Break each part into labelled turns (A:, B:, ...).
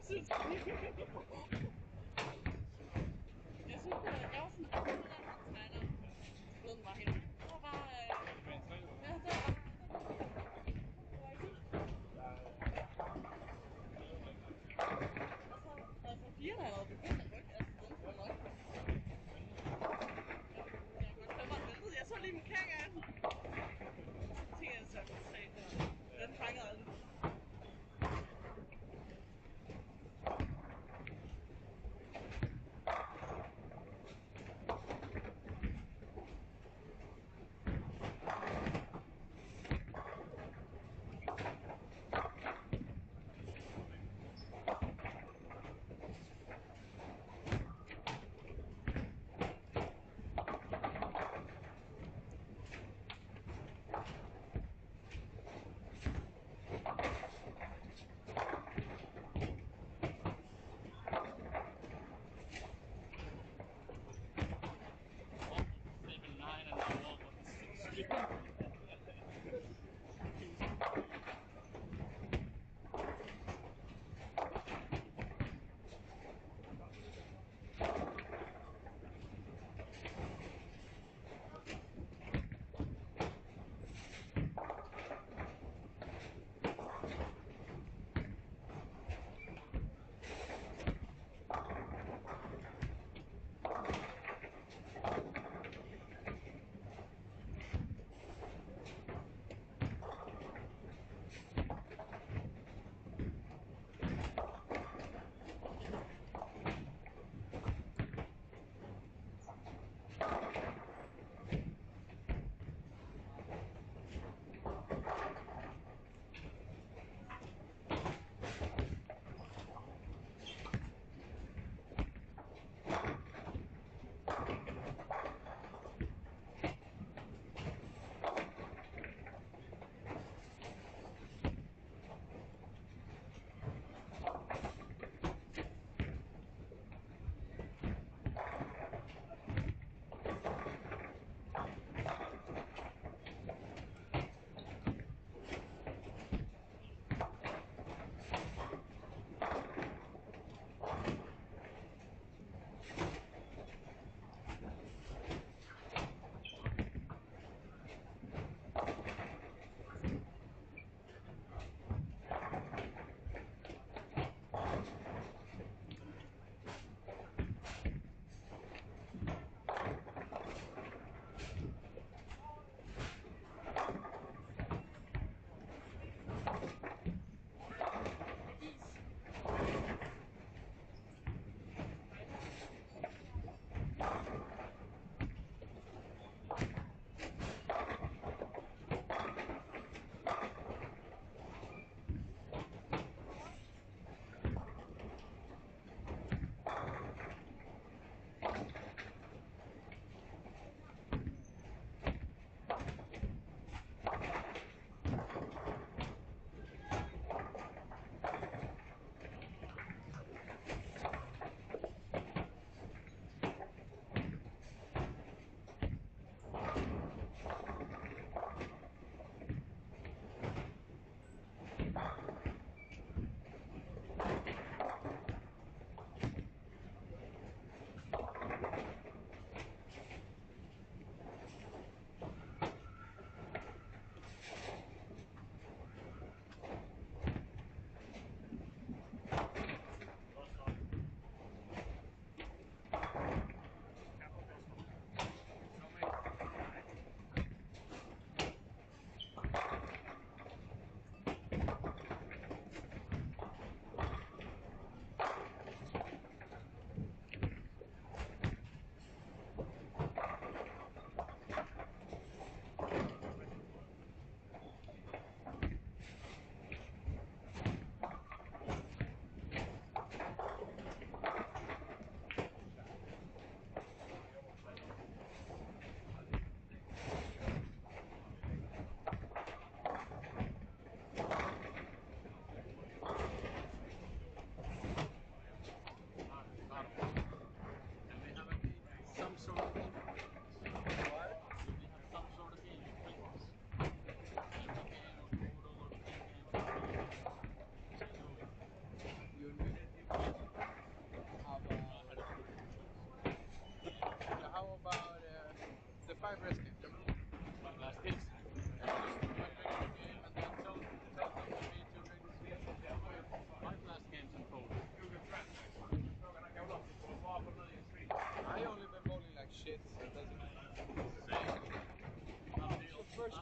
A: synes jeg. Jeg synes, jeg var sådan, den tegner. Jeg ved den var helt. Det var bare... ja, det var og så, altså, pigerne er allerede begyndt at rykke, altså, den får nok. Jeg kan godt klemme mig væltet. Jeg så lige min kæk af den. Jeg tænker, jeg så godt se den fangede aldrig.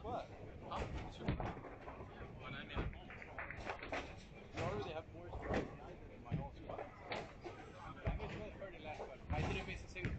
B: What? Huh? You already have more squats than I did in my whole squat. I missed both 30 last one. I didn't miss a single.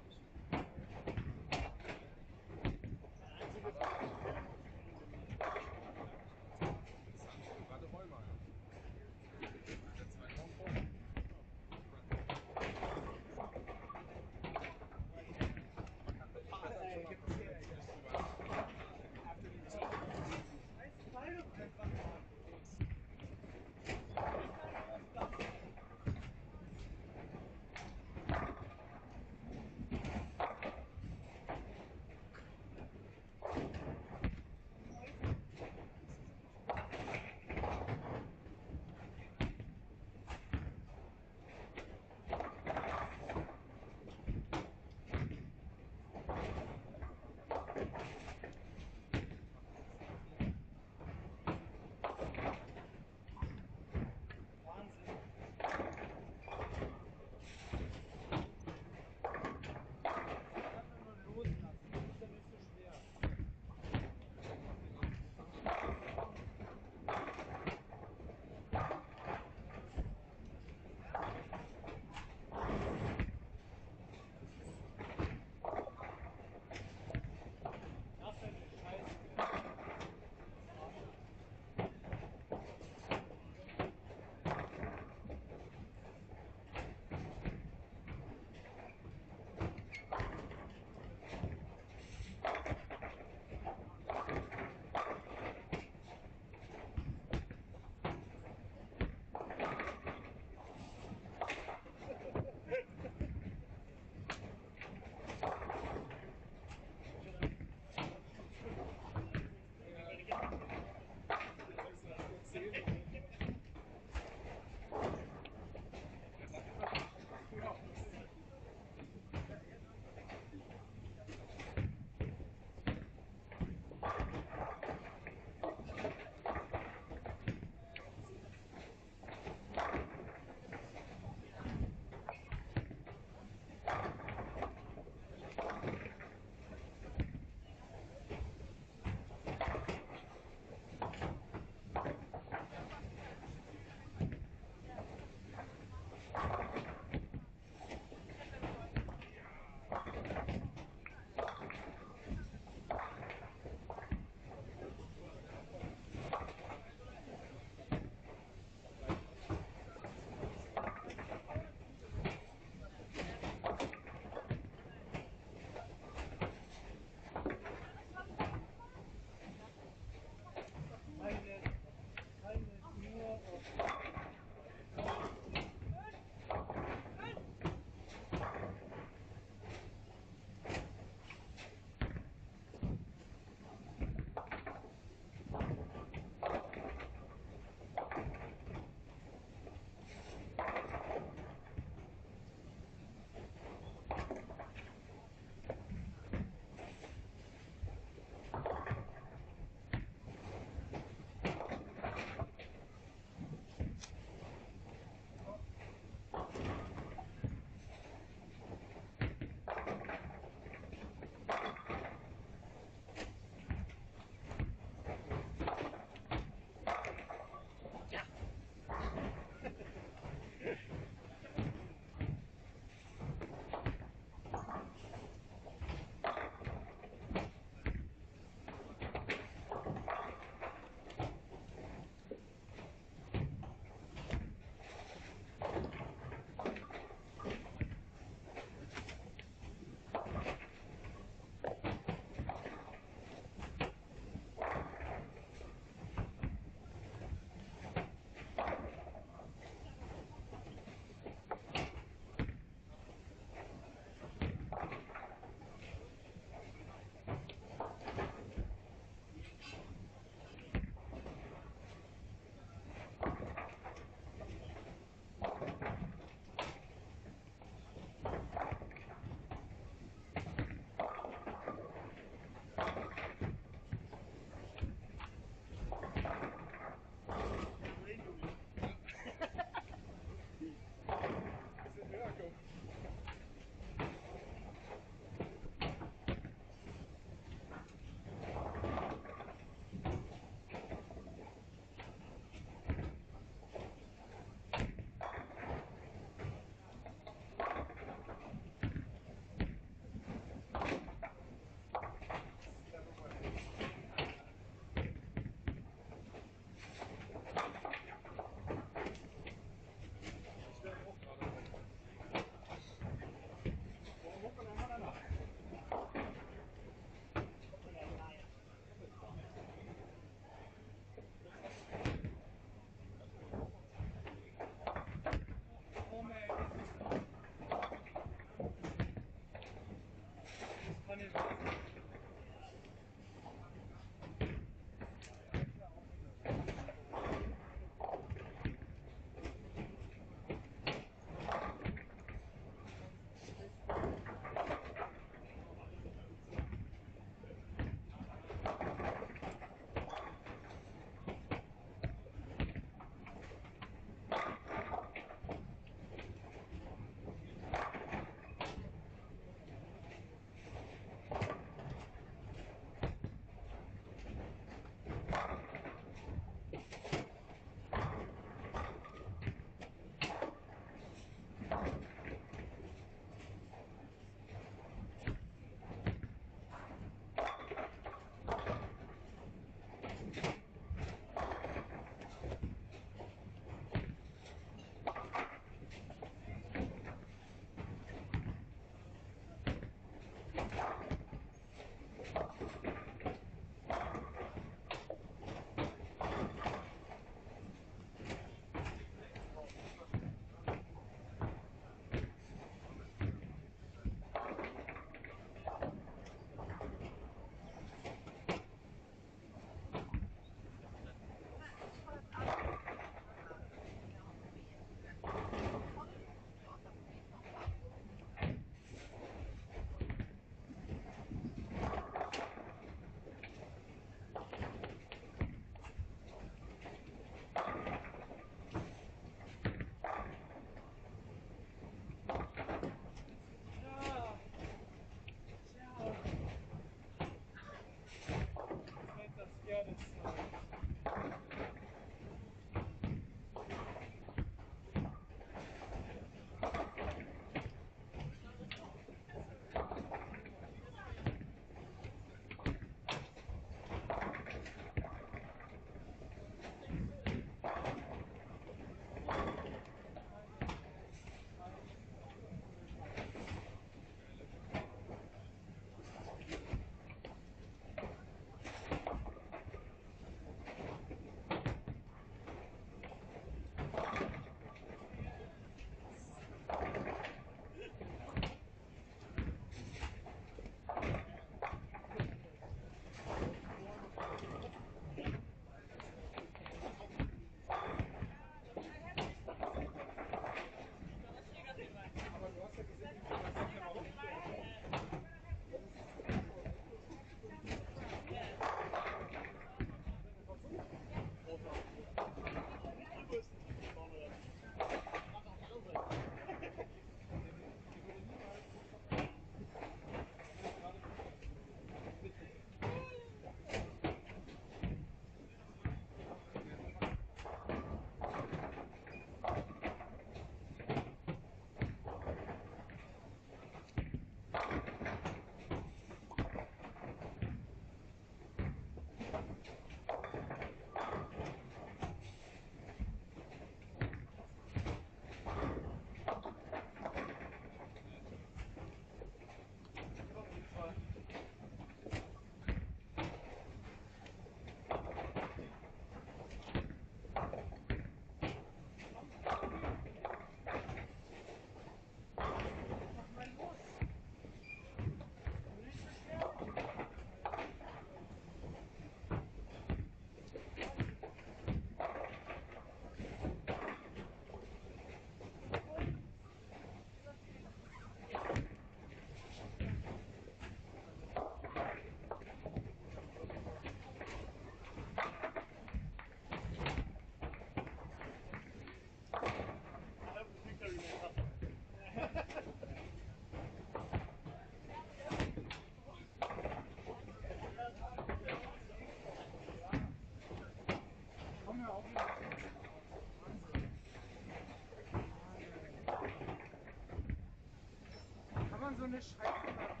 B: man so eine Scheiße macht.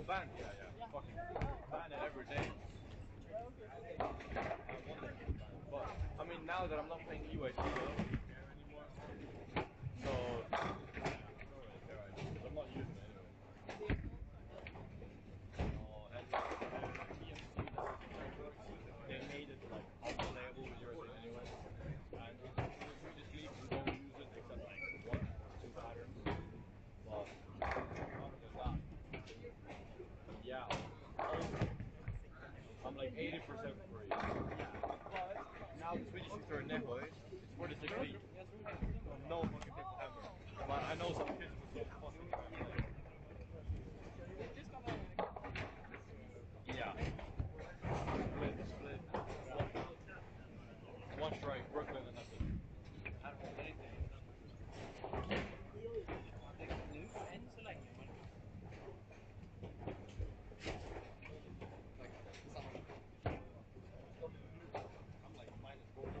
B: banned? Yeah. Fucking ban it every day. I wonder if it's banned. But, I mean, now that I'm not playing EYT, I don't really care anymore. So, I don't really care anymore. I'm not using it anyway. And TMC, they made it like unplayable with your thing anyway. And in the Swedish league, we don't use it except like 1 or 2 patterns. But other than that, yeah. I'm like 80% free. But now the Swedish league are Nehoy. It's 46 league. No fucking people ever. But I know some kids who so fucking play. Yeah. Split. One strike, Brooklyn, and that's it.
C: I don't hold anything. Det är nu än så länge, men...
B: I'm like -4.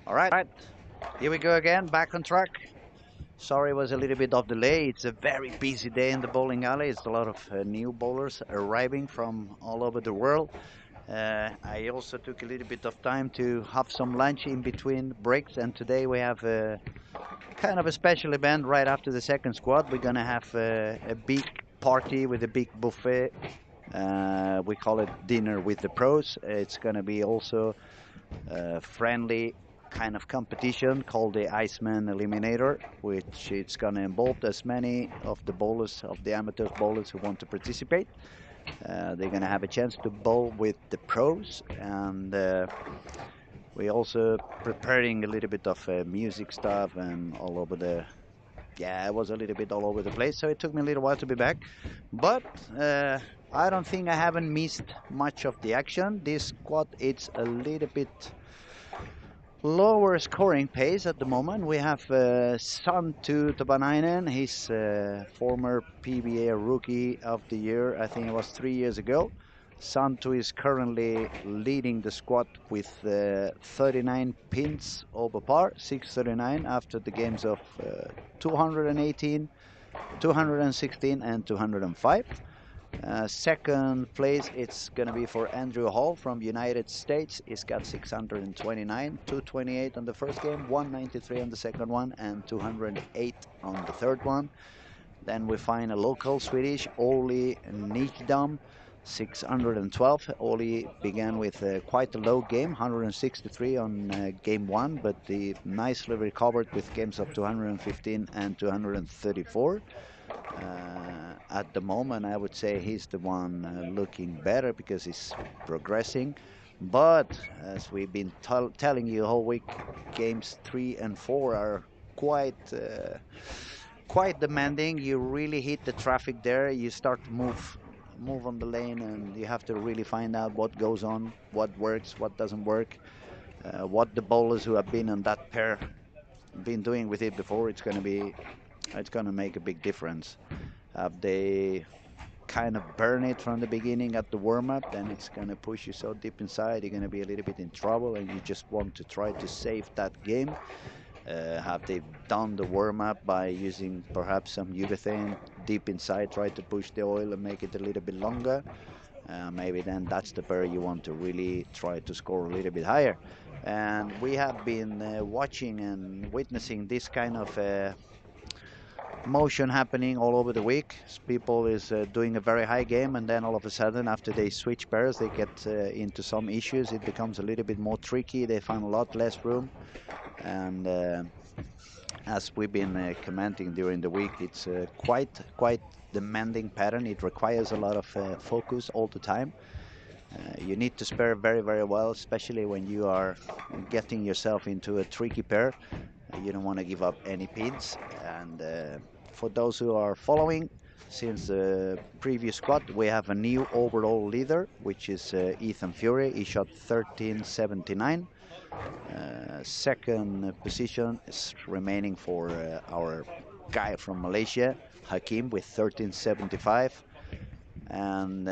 D: All right, here we go again, back on track. Sorry, it was a little bit of delay. It's a very busy day in the bowling alley. It's a lot of new bowlers arriving from all over the world. I also took a little bit of time to have some lunch in between breaks, and today we have a kind of a special event right after the second squad. We're gonna have a big party with a big buffet. We call it dinner with the pros. It's gonna be also friendly kind of competition called the Iceman Eliminator, which it's going to involve as many of the bowlers, of the amateur bowlers who want to participate. They're going to have a chance to bowl with the pros, and we're also preparing a little bit of music stuff and all over the. Yeah, it was a little bit all over the place, so it took me a little while to be back. But I don't think I haven't missed much of the action. This squad, it's a little bit lower scoring pace at the moment. We have Santu Tabanainen. He's former PBA Rookie of the Year. I think it was 3 years ago. Santu is currently leading the squad with 39 pins over par, 639 after the games of 218, 216 and 205. Second place, it's going to be for Andrew Hall from United States. He's got 629, 228 on the first game, 193 on the second one, and 208 on the third one. Then we find a local Swedish, Oli Nijdam, 612. Oli began with quite a low game, 163 on game one, but he nicely recovered with games of 215 and 234. At the moment, I would say he's the one looking better because he's progressing. But as we've been telling you all week, games 3 and 4 are quite demanding. You really hit the traffic there. You start to move on the lane, and you have to really find out what goes on, what works, what doesn't work, what the bowlers who have been on that pair been doing with it before. It's going to make a big difference. They kind of burn it from the beginning at the warm-up, then it's going to push you so deep inside, you're going to be a little bit in trouble, and you just want to try to save that game. Have they done the warm-up by using perhaps some urethane deep inside, try to push the oil and make it a little bit longer? Maybe then that's the pair you want to really try to score a little bit higher. And we have been watching and witnessing this kind of motion happening all over the week. People is doing a very high game, and then all of a sudden, after they switch pairs, they get into some issues. It becomes a little bit more tricky. They find a lot less room, and as we've been commenting during the week, it's quite demanding pattern. It requires a lot of focus all the time. You need to spare very well, especially when you are getting yourself into a tricky pair. You don't want to give up any pins. And for those who are following, since the previous squad, we have a new overall leader, which is Ethan Fury. He shot 1379. Second position is remaining for our guy from Malaysia, Hakim, with 1375. And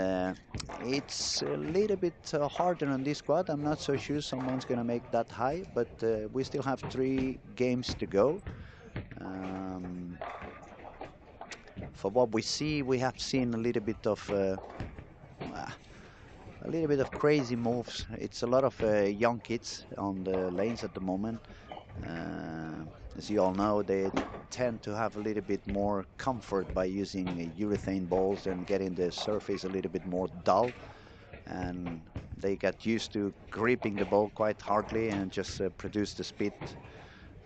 D: it's a little bit harder on this squad. I'm not so sure someone's going to make that high, but we still have 3 games to go. For what we see, we have seen a little bit of crazy moves. It's a lot of young kids on the lanes at the moment. As you all know, they tend to have a little bit more comfort by using urethane balls and getting the surface a little bit more dull. And they get used to gripping the ball quite hardly and just produce the speed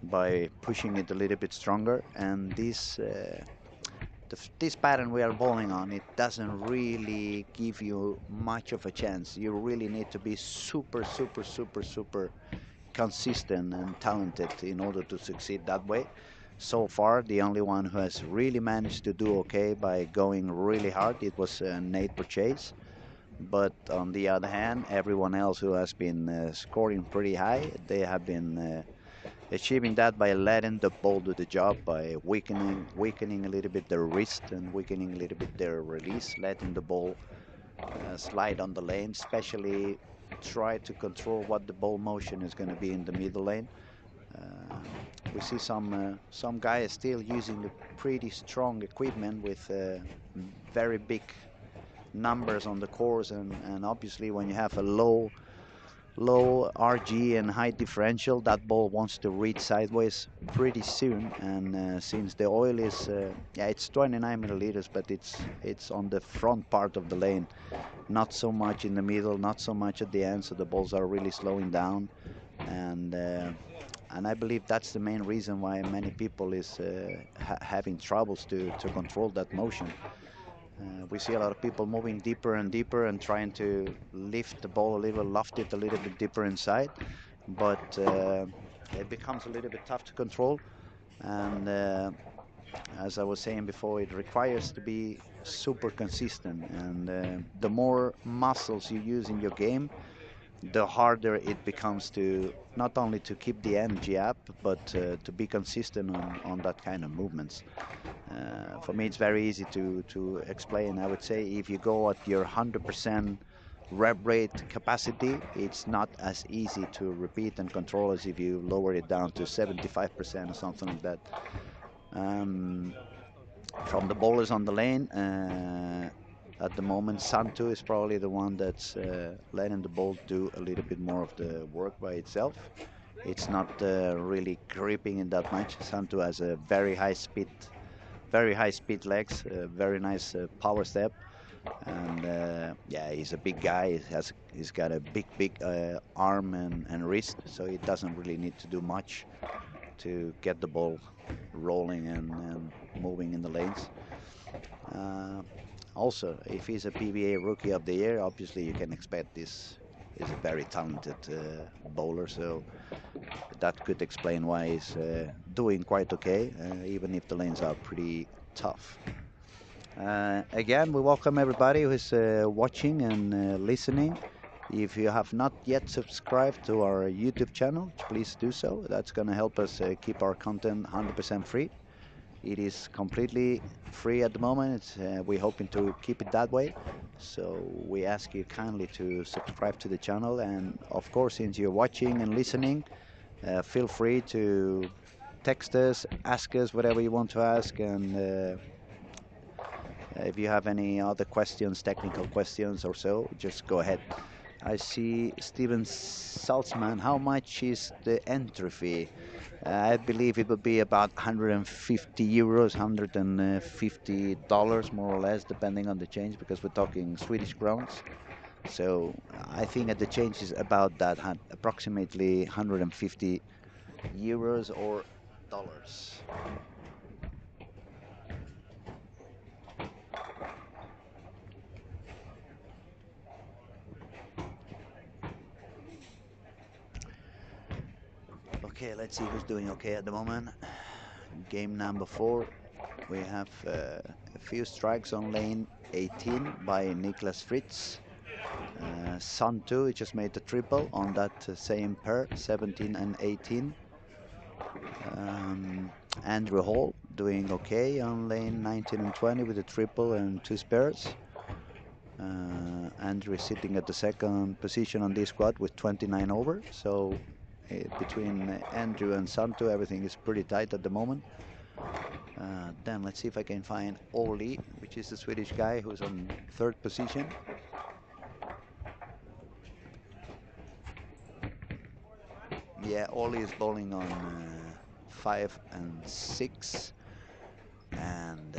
D: by pushing it a little bit stronger. And this pattern we are bowling on, it doesn't really give you much of a chance. You really need to be super consistent and talented in order to succeed that way. So far, the only one who has really managed to do okay by going really hard, it was Nate Purchase. But on the other hand, everyone else who has been scoring pretty high, they have been achieving that by letting the ball do the job, by weakening a little bit their wrist and weakening a little bit their release, letting the ball slide on the lane, especially try to control what the ball motion is going to be in the middle lane. Uh, we see some guys still using the pretty strong equipment with very big numbers on the course, and obviously when you have a low RG and high differential, that ball wants to reach sideways pretty soon. And since the oil is, yeah, it's 29 milliliters, but it's on the front part of the lane, not so much in the middle, not so much at the end. So the balls are really slowing down, and I believe that's the main reason why many people is having troubles to control that motion. We see a lot of people moving deeper and deeper and trying to lift the ball a little, loft it a little bit deeper inside, but it becomes a little bit tough to control. And as I was saying before, it requires to be super consistent. And the more muscles you use in your game, the harder it becomes to not only to keep the energy up, but to be consistent on that kind of movements. For me, it's very easy to explain. I would say if you go at your 100% rev rate capacity, it's not as easy to repeat and control as if you lower it down to 75% or something like that. Um, from the bowlers on the lane, at the moment, Santu is probably the one that's letting the ball do a little bit more of the work by itself. It's not really gripping in that much. Santu has a very high speed legs, very nice power step, and yeah, he's a big guy. He's got a big arm and wrist, so he doesn't really need to do much to get the ball rolling and moving in the lanes. Uh, Also, if he's a PBA Rookie of the Year, obviously you can expect this is a very talented bowler. So that could explain why he's doing quite okay, even if the lanes are pretty tough. Again, we welcome everybody who's watching and listening. If you have not yet subscribed to our YouTube channel, please do so. That's going to help us keep our content 100% free. It is completely free at the moment. We're hoping to keep it that way. So we ask you kindly to subscribe to the channel. And of course, since you're watching and listening, feel free to text us, ask us whatever you want to ask. And if you have any other questions, technical questions or so, just go ahead. I see Steven Salzman. How much is the entry fee? I believe it would be about 150 euros, $150 more or less, depending on the change, because we're talking Swedish crowns. So I think that the change is about that, approximately 150 euros or dollars. Okay, let's see who's doing okay at the moment. Game number 4. We have a few strikes on lane 18 by Niklas Fritz. Santu, he just made the triple on that same pair, 17 and 18. Andrew Hall doing okay on lane 19 and 20 with a triple and 2 spares. Andrew is sitting at the second position on this squad with 29 over. So between Andrew and Santu, everything is pretty tight at the moment. Then let's see if I can find Oli, which is the Swedish guy who's on 3rd position. Yeah, Oli is bowling on 5 and 6. And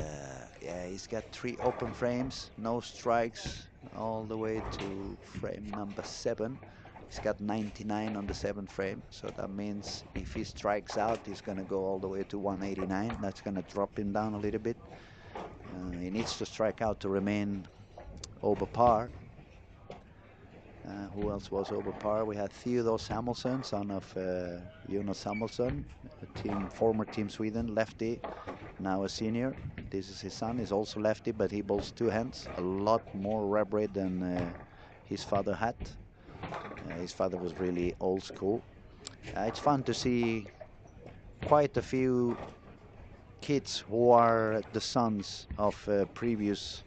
D: yeah, he's got 3 open frames, no strikes, all the way to frame number 7. He's got 99 on the 7th frame, so that means if he strikes out, he's going to go all the way to 189. That's going to drop him down a little bit. He needs to strike out to remain over par. Who else was over par? We had Theodore Samuelsson, son of Jonas Samuelsson, former Team Sweden, lefty, now a senior. This is his son. He's also lefty, but he bowls 2 hands. A lot more rev rate than his father had. His father was really old school. It's fun to see quite a few kids who are the sons of previous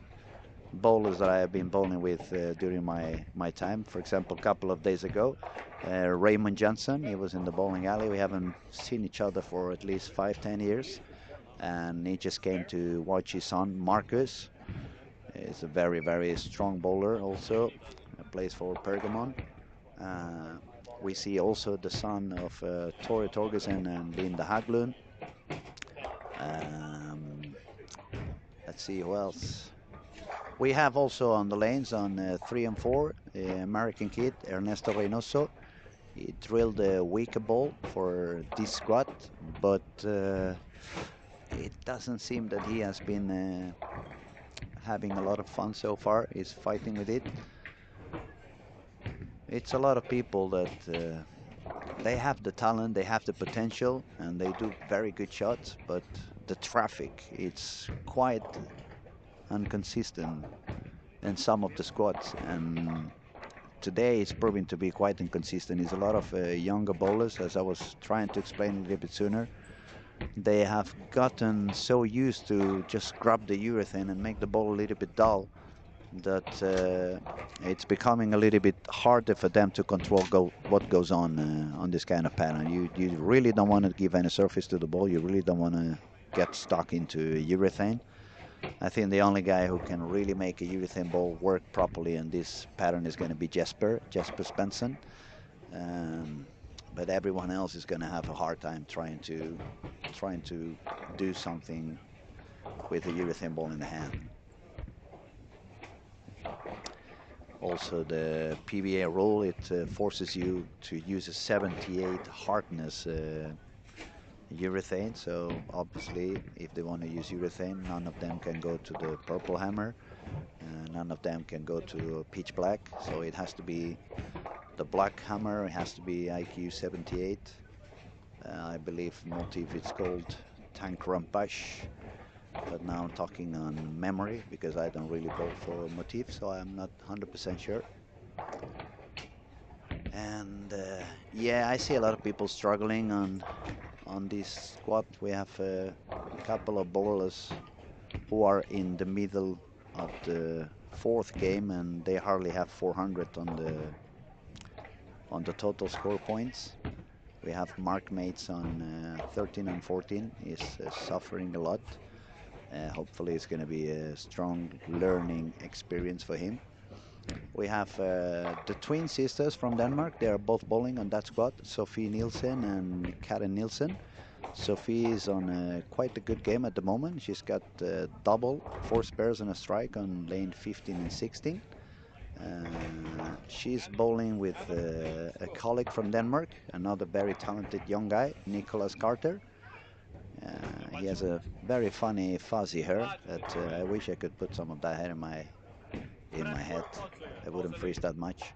D: bowlers that I have been bowling with during my time. For example, a couple of days ago, Raymond Johnson, he was in the bowling alley. We haven't seen each other for at least 5, 10 years, and he just came to watch his son Marcus. He's a very strong bowler also. Plays for Pergamon. Uh, we see also the son of Tore Torgersen and Linda Haglund. Um, let's see who else. We have also on the lanes on 3 and 4, the American kid Ernesto Reynoso. He drilled a weaker ball for this squad, but it doesn't seem that he has been having a lot of fun so far. He's fighting with it. It's a lot of people that they have the talent, they have the potential, and they do very good shots, but the traffic, it's quite inconsistent in some of the squads. And today it's proving to be quite inconsistent. It's a lot of younger bowlers, as I was trying to explain a little bit sooner. They have gotten so used to just grab the urethane and make the ball a little bit dull that it's becoming a little bit harder for them to control what goes on this kind of pattern. You really don't want to give any surface to the ball. You really don't want to get stuck into urethane. I think the only guy who can really make a urethane ball work properly in this pattern is going to be Jesper Svensson. But everyone else is going to have a hard time trying to do something with a urethane ball in the hand. Also, the PBA rule, it forces you to use a 78 hardness urethane. So obviously, if they want to use urethane, none of them can go to the purple hammer. None of them can go to pitch black. So it has to be the black hammer. It has to be IQ 78. I believe motif it's called Tank Rampash. But now I'm talking on memory because I don't really bowl for motif, so I'm not 100% sure. And yeah, I see a lot of people struggling on this squad. We have a couple of bowlers who are in the middle of the fourth game, and they hardly have 400 on the total score points. We have Mark Mates on 13 and 14. He's suffering a lot. Hopefully it's going to be a strong learning experience for him. We have the twin sisters from Denmark. They are both bowling on that squad, Sophie Nielsen and Karen Nielsen. Sophie is on quite a good game at the moment. She's got double, 4 spares and a strike on lane 15 and 16. She's bowling with a colleague from Denmark, another very talented young guy, Nicholas Carter. He has a very funny fuzzy hair that I wish I could put some of that hair in my head. I wouldn't freeze that much.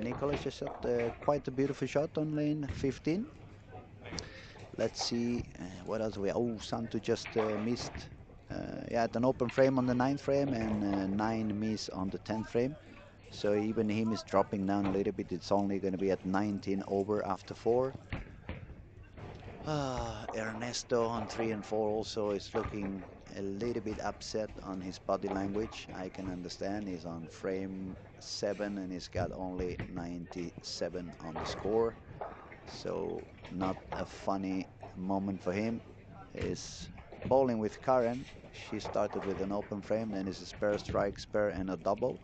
D: Nicholas just shot quite a beautiful shot on lane 15. Let's see what else we have. Oh, Santu just missed. Yeah, at an open frame on the 9th frame and 9 miss on the 10th frame. So even him is dropping down a little bit. It's only going to be at 19 over after 4. Ernesto on 3 and 4 also is looking a little bit upset on his body language. I can understand. He's on frame 7 and he's got only 97 on the score. So not a funny moment for him. He's bowling with Karen. She started with an open frame, then it's a spare, strike, spare, and a double.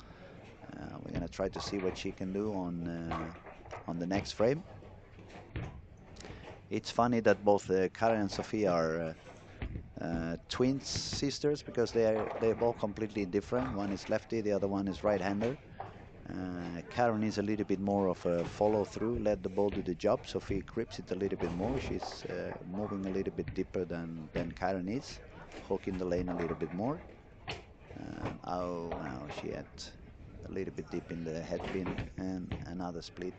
D: We're gonna try to see what she can do on the next frame. It's funny that both Karen and Sophie are twin sisters because they're both completely different. One is lefty, the other one is right-hander. Karen is a little bit more of a follow-through, let the ball do the job. Sophie grips it a little bit more. She's moving a little bit deeper than Karen is, hooking the lane a little bit more. Oh, now she had a little bit deep in the head pin and another split.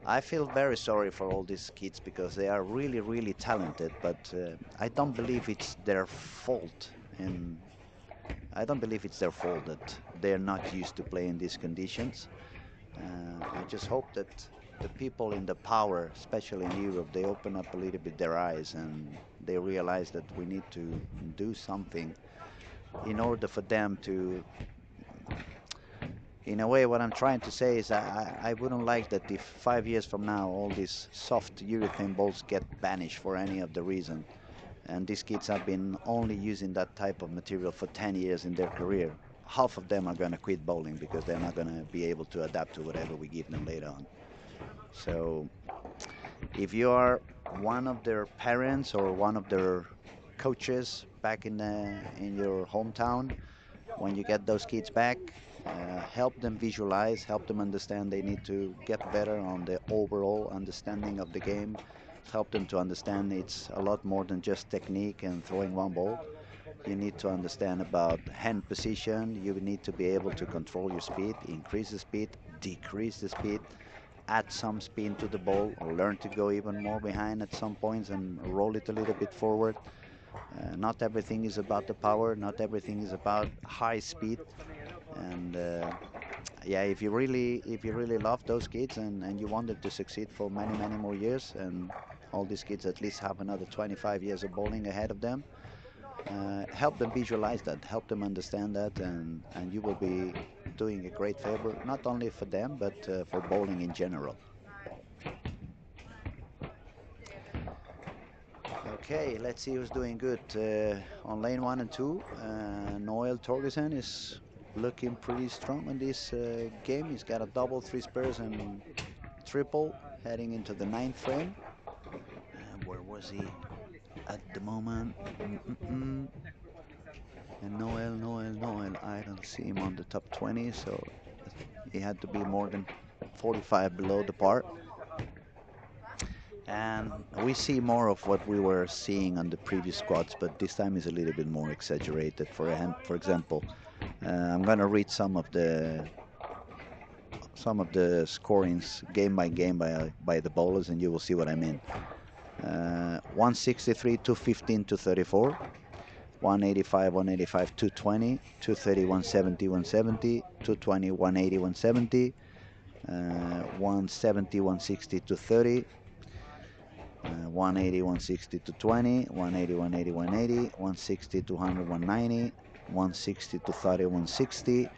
D: I feel very sorry for all these kids because they are really talented, but I don't believe it's their fault. And I don't believe it's their fault that they're not used to playing these conditions. I just hope that the people in the power, especially in Europe, they open up a little bit their eyes and they realize that we need to do something in order for them to, in a way, what I'm trying to say is I wouldn't like that if 5 years from now all these soft urethane balls get banished for any of the reason. And these kids have been only using that type of material for 10 years in their career. Half of them are going to quit bowling because they're not going to be able to adapt to whatever we give them later on. So if you are one of their parents or one of their coaches back in your hometown, when you get those kids back, help them visualize, help them understand they need to get better on the overall understanding of the game, help them to understand it's a lot more than just technique and throwing one ball. You need to understand about hand position. You need to be able to control your speed, increase the speed, decrease the speed, add some spin to the ball, or learn to go even more behind at some points and roll it a little bit forward. Not everything is about the power. Not everything is about high speed. And yeah, if you really love those kids and you want them to succeed for many more years, and all these kids at least have another 25 years of bowling ahead of them, help them visualize that, help them understand that, and you will be doing a great favor, not only for them, but for bowling in general. Okay, let's see who's doing good. On lane 1 and 2, Noel Torgersen is looking pretty strong in this game. He's got a double, three spares, and triple heading into the 9th frame. Where was he at the moment? And Noel, I don't see him on the top 20, so he had to be more than 45 below the par. And we see more of what we were seeing on the previous squads, but this time is a little bit more exaggerated. For example, I'm going to read some of the scorings game by game by the bowlers, and you will see what I mean. 163, 215, 234. 185, 185, 220, 230, 170, 170, 220, 180, 170, 170, 160, 230, 180, 160, 220, 180, 180, 180, 160, 200, 190, 160, 230, 160.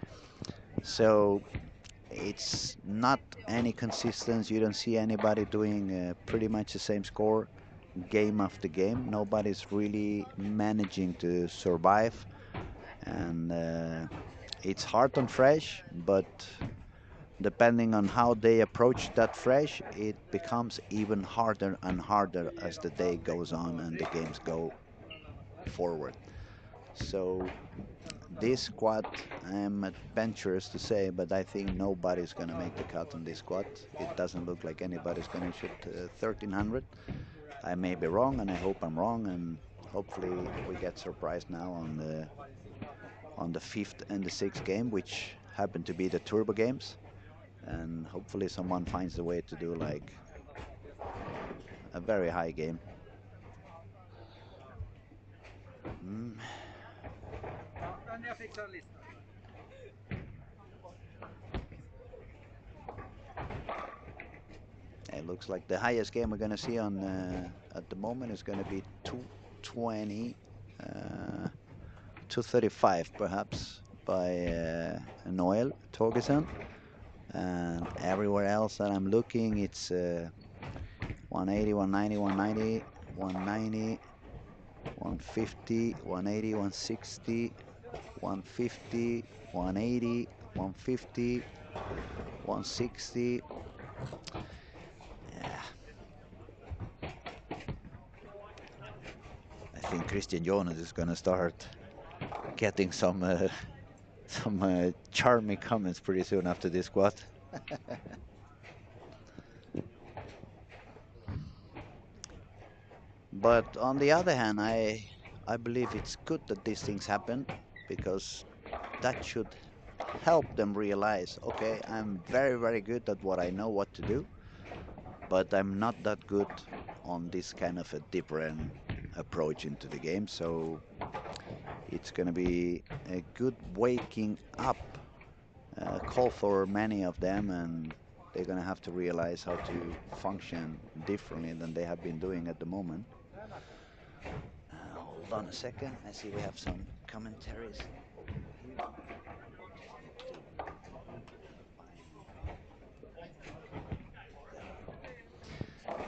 D: So it's not any consistency. You don't see anybody doing pretty much the same score game after game. Nobody's really managing to survive, and it's hard on fresh, but depending on how they approach that fresh, it becomes even harder and harder as the day goes on and the games go forward. So this squad, I'm adventurous to say, but I think nobody's going to make the cut on this squad. It doesn't look like anybody's going to shoot 1300. I may be wrong, and I hope I'm wrong, and hopefully we get surprised now on the 5th and the 6th game, which happen to be the turbo games, and hopefully someone finds a way to do like a very high game. It looks like the highest game we're going to see on at the moment is going to be 220, 235 perhaps by Noel Torgersen. And everywhere else that I'm looking, it's 180, 190, 190, 190, 150, 180, 160, 150, 180, 150, 160. Yeah. I think Christian Jonas is going to start getting some charming comments pretty soon after this squad. But on the other hand, I believe it's good that these things happen, because that should help them realize, okay, I'm very good at what I know what to do, but I'm not that good on this kind of a different approach into the game. So it's going to be a good waking up call for many of them, and they're going to have to realize how to function differently than they have been doing at the moment. Hold on a second. I see we have some commentaries.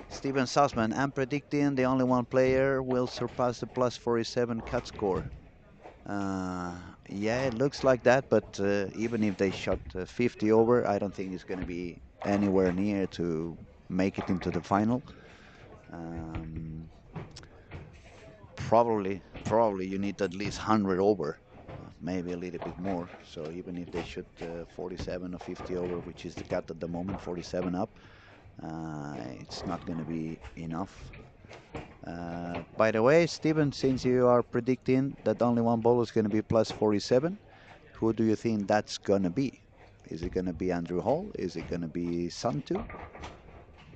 D: Steven Sussman, I'm predicting the only one player will surpass the plus 47 cut score. Yeah, it looks like that, but even if they shot 50 over, I don't think it's going to be anywhere near to make it into the final. Um, probably you need at least 100 over, maybe a little bit more. So even if they shoot 47 or 50 over, which is the cut at the moment, 47 up, it's not going to be enough. By the way, Steven, since you are predicting that only one ball is going to be plus 47, who do you think that's going to be? Is it going to be Andrew Hall? Is it going to be Santu?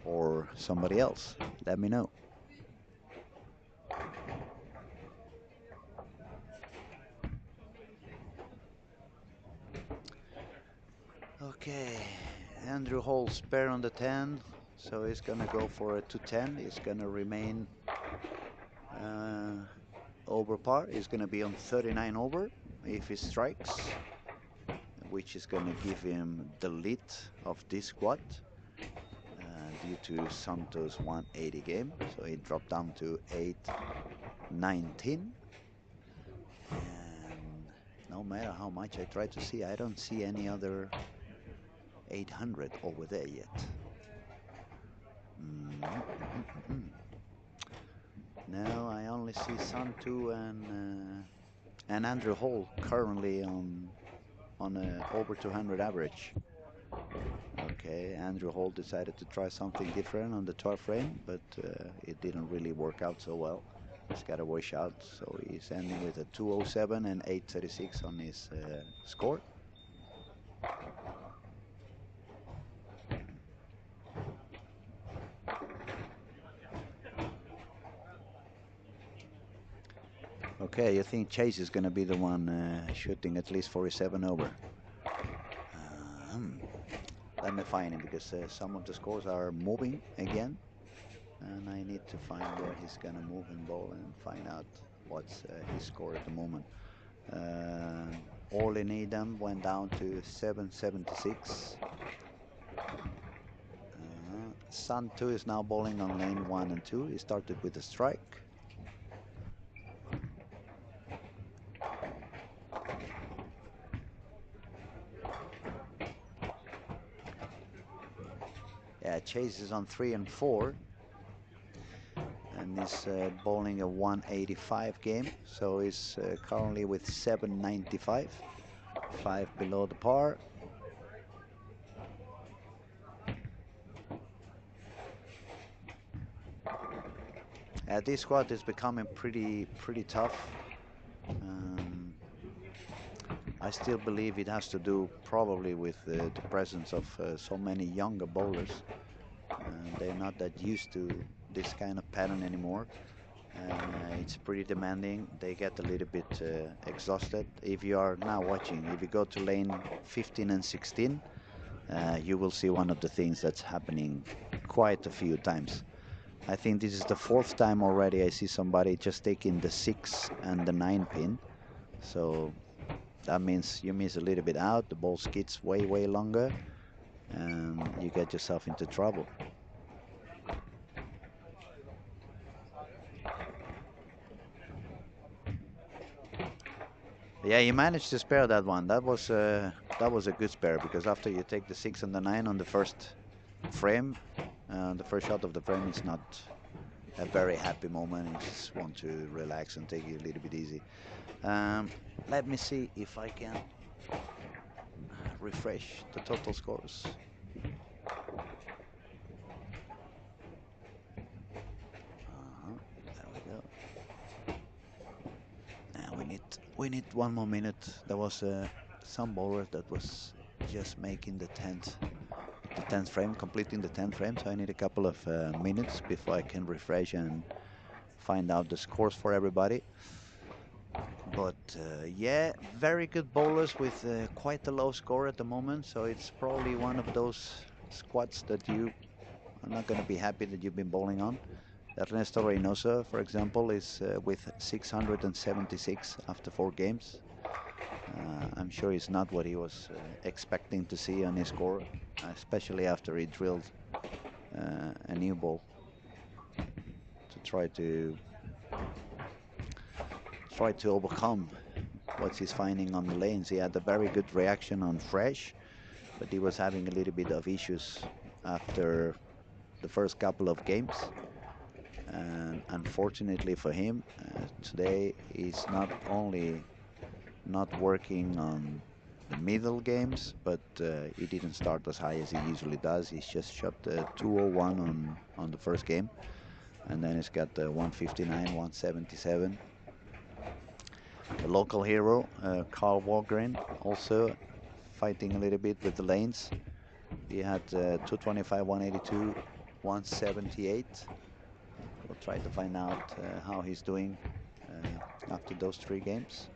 D: Or somebody else? Let me know. Okay, Andrew Hall spare on the 10, so he's going to go for a 210. He's going to remain over par. He's going to be on 39 over if he strikes, which is going to give him the lead of this squad due to Santos' 180 game. So he dropped down to 819. And no matter how much I try to see, I don't see any other 800 over there yet. No, I only see Santu and Andrew Hall currently on a over 200 average. Okay, Andrew Hall decided to try something different on the 12 frame, but it didn't really work out so well. He's got a wash out, so he's ending with a 207 and 836 on his score. Okay, you think Chase is going to be the one shooting at least 47 over? Let me find him because some of the scores are moving again, and I need to find where he's going to move in ball and find out what's his score at the moment. All in Edam went down to 776. Santu is now bowling on lane 1 and 2. He started with a strike. Yeah, Chase is on 3 and 4. And is bowling a 185 game. So he's currently with 795. 5 below the par. This squad is becoming pretty tough. I still believe it has to do probably with the presence of so many younger bowlers. They're not that used to this kind of pattern anymore. It's pretty demanding. They get a little bit exhausted. If you are now watching, if you go to lane 15 and 16, you will see one of the things that's happening quite a few times. I think this is the 4th time already I see somebody just taking the 6 and the 9 pin. So that means you miss a little bit out, the ball skids way longer, and you get yourself into trouble. Yeah, you managed to spare that one. That was a good spare, because after you take the 6 and the 9 on the first frame, the first shot of the frame, it's not a very happy moment. You just want to relax and take it a little bit easy. Let me see if I can refresh the total scores. There we go. Now we need 1 more minute. There was some bowler that was just making the 10th frame, completing the 10th frame. So I need a couple of minutes before I can refresh and find out the scores for everybody. But yeah, very good bowlers with quite a low score at the moment. So it's probably one of those squads that you are not going to be happy that you've been bowling on. Ernesto Reynoso, for example, is with 676 after 4 games. I'm sure it's not what he was expecting to see on his score, especially after he drilled a new ball to try to overcome what he's finding on the lanes. He had a very good reaction on fresh, but he was having a little bit of issues after the first couple of games. And unfortunately for him, today he's not only not working on the middle games, but he didn't start as high as he usually does. He's just shot 201 on the first game, and then he's got 159, 177. The local hero, Carl Walgren, also fighting a little bit with the lanes. He had 225, 182, 178. We'll try to find out how he's doing after those 3 games.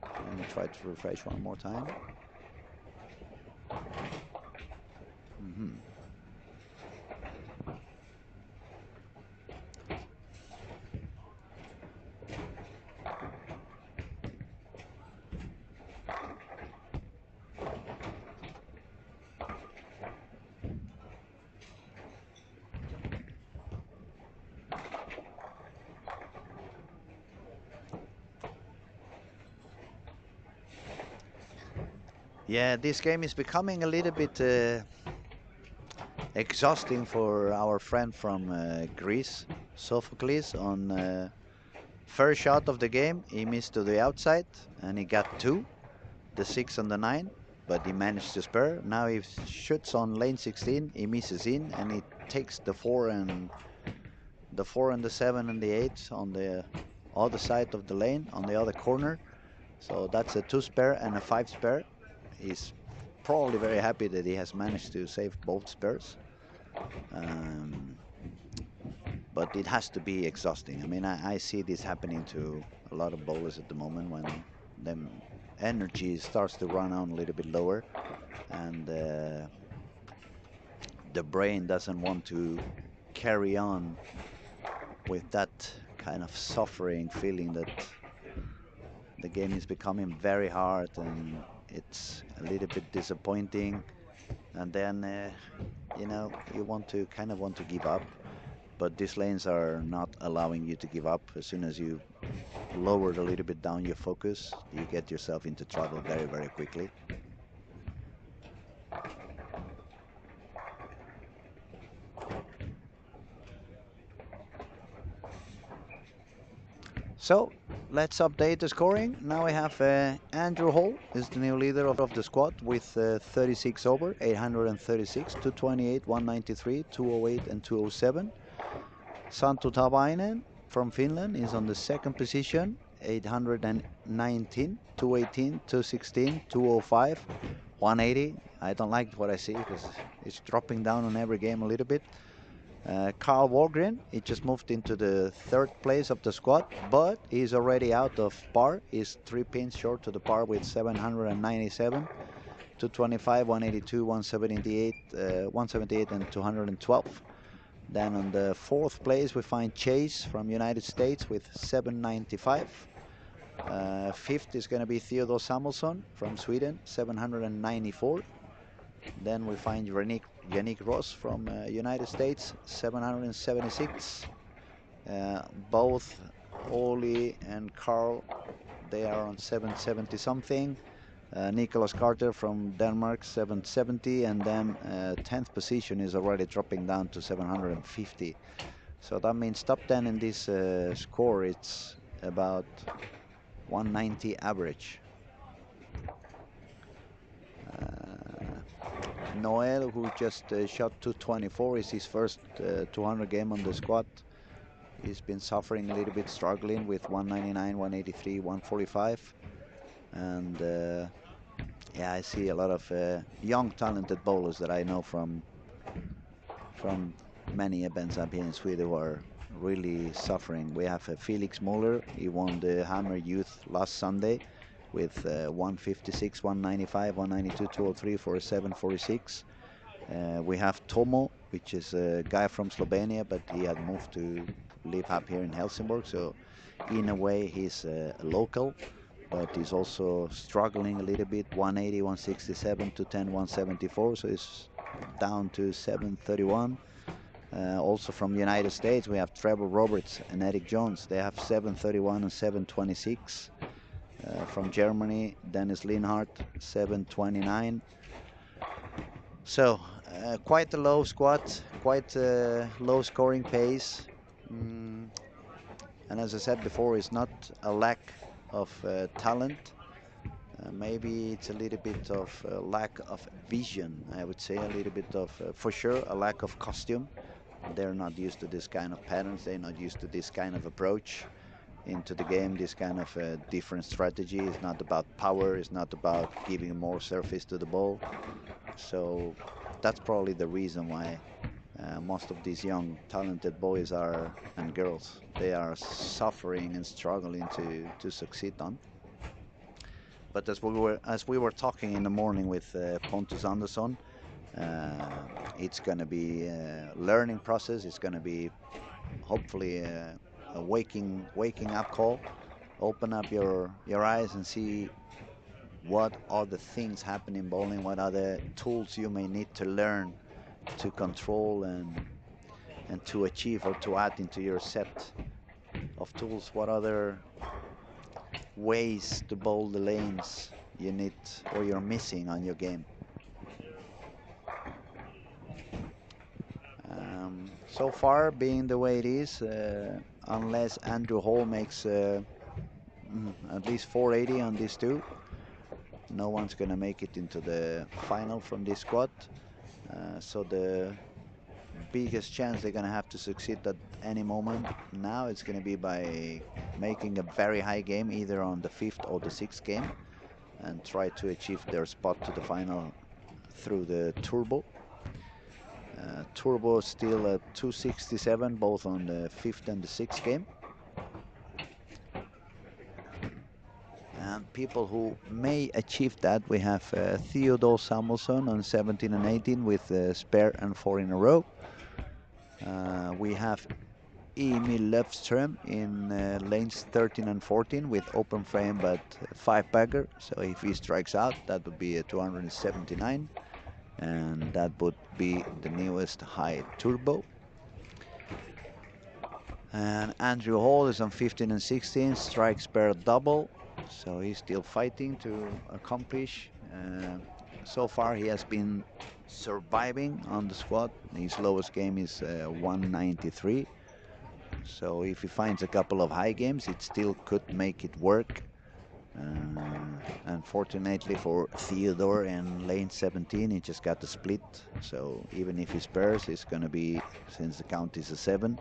D: And we'll try to refresh one more time. Yeah, this game is becoming a little bit exhausting for our friend from Greece, Sophocles. On first shot of the game, he missed to the outside, and he got 2, the 6 and the 9, but he managed to spare. Now he shoots on lane 16, he misses in, and he takes the 4 and the 7 and the 8 on the other side of the lane, on the other corner. So that's a 2 spare and a 5 spare. He's probably very happy that he has managed to save both spares. But it has to be exhausting. I mean, I see this happening to a lot of bowlers at the moment when the energy starts to run on a little bit lower, and the brain doesn't want to carry on with that kind of suffering feeling that the game is becoming very hard and it's a little bit disappointing, and then you know, you want to kind of want to give up, but these lanes are not allowing you to give up. As soon as you lower a little bit down your focus, you get yourself into trouble very, very quickly. So let's update the scoring. Now we have Andrew Hall is the new leader of the squad with 36 over, 836, 228, 193, 208 and 207. Santtu Tavainen from Finland is on the second position, 819, 218, 216, 205, 180. I don't like what I see because it's dropping down on every game a little bit. Carl Walgren, he just moved into the 3rd place of the squad, but he's already out of par. He's 3 pins short to the par with 797, 225, 182, 178, 178 and 212. Then on the 4th place we find Chase from United States with 795. 5th is going to be Theodore Samuelsson from Sweden, 794. Then we find Yannick Ross from United States, 776. Both Oli and Carl, they are on 770 something. Nicholas Carter from Denmark, 770, and then 10th position is already dropping down to 750. So that means top 10 in this score, it's about 190 average. Noel, who just shot 224, is his first 200 game on the squad. He's been suffering a little bit, struggling with 199, 183, 145. And yeah, I see a lot of young, talented bowlers that I know from many events up here in Sweden who are really suffering. We have Felix Muller. He won the Hammer Youth last Sunday with 156, 195, 192, 203 for a 746. We have Tomo, which is a guy from Slovenia, but he had moved to live up here in Helsingborg, so in a way he's a local, but he's also struggling a little bit. 180, 167 to 10, 174, so he's down to 731. Also from the United States, we have Trevor Roberts and Eric Jones. They have 731 and 726. From Germany, Dennis Linhart, 729. So quite a low squad, quite a low scoring pace. And as I said before, it's not a lack of talent. Maybe it's a little bit of lack of vision, I would say, a little bit of, for sure, a lack of costume. They're not used to this kind of patterns. They're not used to this kind of approach into the game, this kind of different strategy. It's not about power. It's not about giving more surface to the ball. So that's probably the reason why most of these young, talented boys and girls, they are suffering and struggling to succeed on. But as we were talking in the morning with Pontus Andersson, it's going to be a learning process. It's going to be hopefully a waking up call. Open up your eyes and see what are the things happening in bowling, what are the tools you may need to learn to control and to achieve or to add into your set of tools. What other ways to bowl the lanes you need or you're missing on your game. So far, being the way it is, unless Andrew Hall makes at least 480 on these two, no one's going to make it into the final from this squad. So the biggest chance they're going to have to succeed at any moment now it's going to be by making a very high game, either on the 5th or the 6th game, and try to achieve their spot to the final through the turbo. Turbo still at 267, both on the 5th and the 6th game. And people who may achieve that, we have Theodore Samuelsson on 17 and 18 with spare and 4 in a row. We have Emil Löfström in lanes 13 and 14 with open frame but 5 bagger. So if he strikes out, that would be a 279. And that would be the newest high turbo. And Andrew Hall is on 15 and 16, strike spare double. So he's still fighting to accomplish. So far he has been surviving on the squad. His lowest game is 193. So if he finds a couple of high games, it still could make it work. Unfortunately for Theodore in lane 17, he just got the split. So even if he spares, it's going to be, since the count is a 7,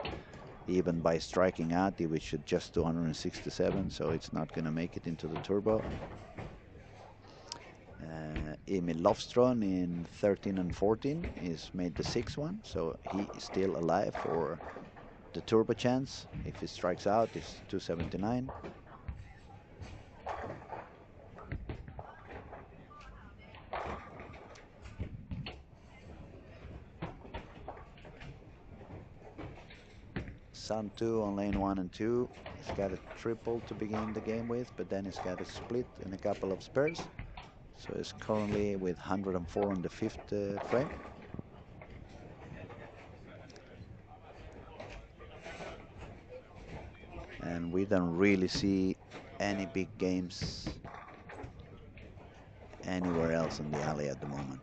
D: even by striking out, he would shoot just 267. So it's not going to make it into the turbo. Emil Löfström in 13 and 14 is made the 6th one. So he is still alive for the turbo chance. If he strikes out, it's 279. Sun 2 on lane 1 and 2. He's got a triple to begin the game with, but then he's got a split in a couple of spares. So he's currently with 104 on the 5th frame. And we don't really see any big games anywhere else in the alley at the moment.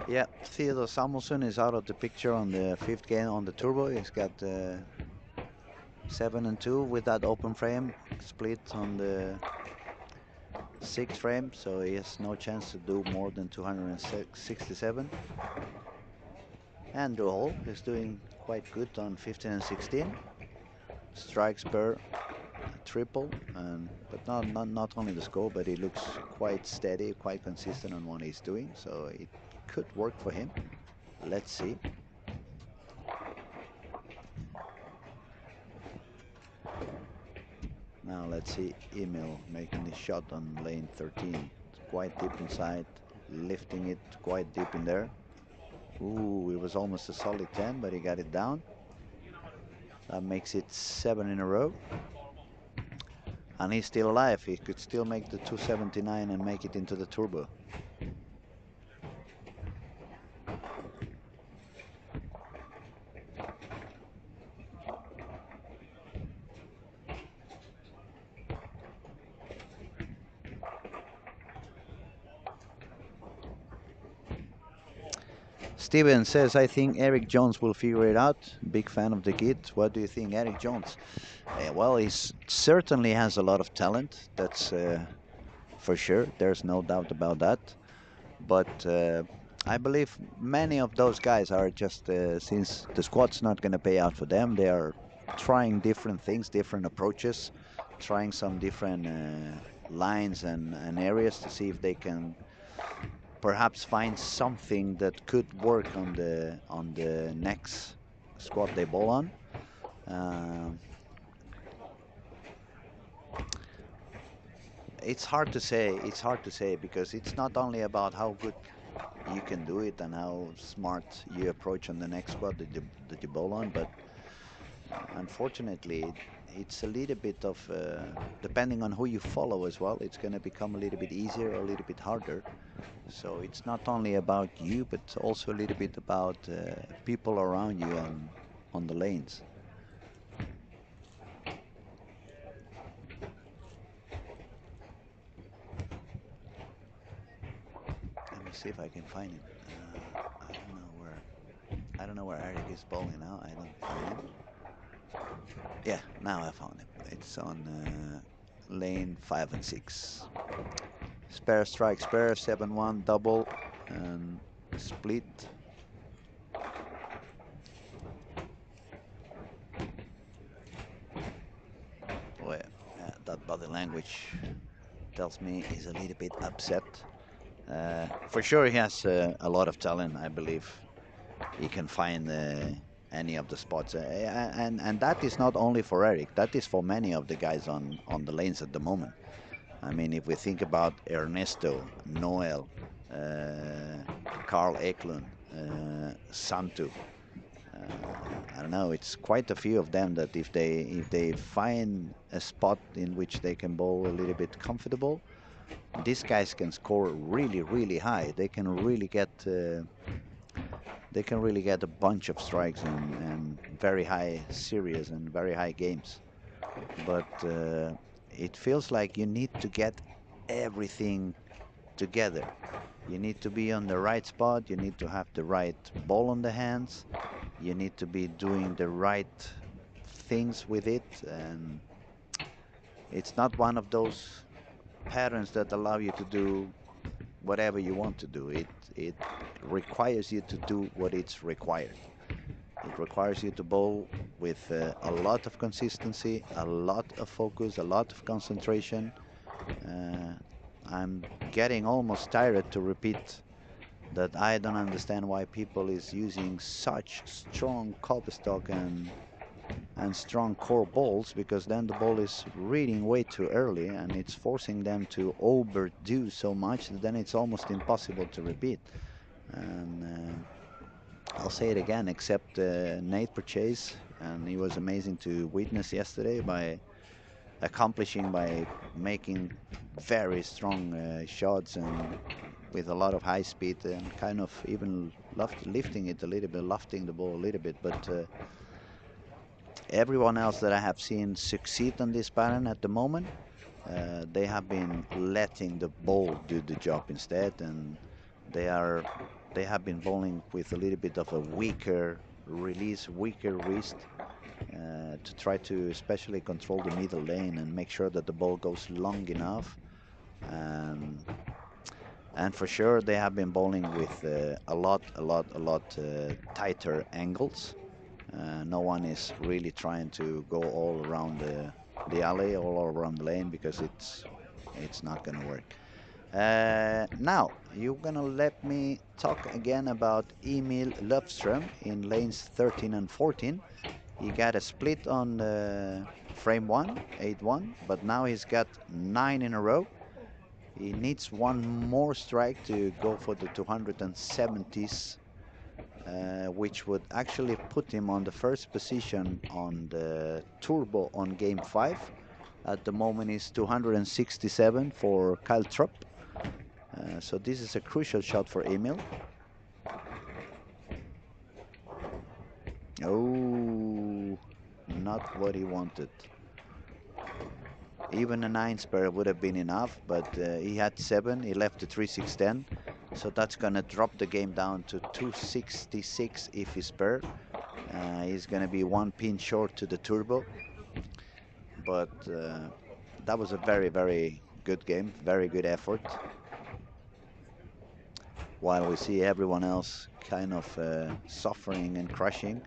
D: Yeah, Theodore Samuelsson is out of the picture on the 5th game on the turbo. He's got 7 and 2 with that open frame split on the 6 frames, so he has no chance to do more than 267. Andrew Hall is doing quite good on 15 and 16 strikes per triple, and but not only the score, but he looks quite steady, quite consistent on what he's doing, so it could work for him. Let's see. Now let's see Emil making the shot on lane 13. It's quite deep inside, lifting it quite deep in there. Ooh, it was almost a solid 10, but he got it down. That makes it 7 in a row. And he's still alive. He could still make the 279 and make it into the turbo. Steven says, I think Eric Jones will figure it out. Big fan of the kid. What do you think, Eric Jones? Well, he certainly has a lot of talent. That's for sure. There's no doubt about that. But I believe many of those guys are just, since the squad's not going to pay out for them, they are trying different things, different approaches, trying some different lines and areas to see if they can perhaps find something that could work on the next squad they bowl on. It's hard to say. It's hard to say because it's not only about how good you can do it and how smart you approach on the next squad that you bowl on, but unfortunately, it's a little bit of depending on who you follow as well. It's going to become a little bit easier or a little bit harder. So it's not only about you, but also a little bit about people around you on the lanes. Let me see if I can find him. I don't know where Eric is bowling now. I don't find him. Yeah, now I found him. It's on lane 5 and 6. Spare, strike, spare, 7-1, double, and split. Well, that body language tells me he's a little bit upset. For sure, he has a lot of talent, I believe. He can find any of the spots. And that is not only for Eric, that is for many of the guys on the lanes at the moment. I mean, if we think about Ernesto, Noel, Carl Eklund, Santu, I don't know, it's quite a few of them that if they find a spot in which they can bowl a little bit comfortable, these guys can score really, really high. They can really get a bunch of strikes and very high series and very high games. But it feels like you need to get everything together. You need to be on the right spot. You need to have the right ball on the hands. You need to be doing the right things with it. And it's not one of those patterns that allow you to do whatever you want to do. It requires you to do what it's required. It requires you to bowl with a lot of consistency, a lot of focus, a lot of concentration. I'm getting almost tired to repeat that I don't understand why people is using such strong cob stock and strong core balls, because then the ball is reading way too early and it's forcing them to overdo so much that then it's almost impossible to repeat. And I'll say it again, except Nate Purchase, and he was amazing to witness yesterday by making very strong shots and with a lot of high speed and kind of even lifting it a little bit, lofting the ball a little bit. But everyone else that I have seen succeed on this pattern at the moment, they have been letting the ball do the job instead, and they have been bowling with a little bit of a weaker release, weaker wrist, to try to especially control the middle lane and make sure that the ball goes long enough Um, and for sure, they have been bowling with a lot tighter angles. No one is really trying to go all around the alley, all around the lane, because it's not going to work. Now, you're going to let me talk again about Emil Löfström in lanes 13 and 14. He got a split on frame 1, 8-1, but now he's got 9 in a row. He needs one more strike to go for the 270s, which would actually put him on the first position on the turbo on game 5. At the moment is 267 for Kyle Trupp. So this is a crucial shot for Emil. Oh, not what he wanted. Even a 9 spare would have been enough, but he had 7. He left the 3-6-10. So that's going to drop the game down to 266 if he spare. He's going to be 1 pin short to the turbo. But that was a very, very good game. Very good effort. While we see everyone else kind of suffering and crushing,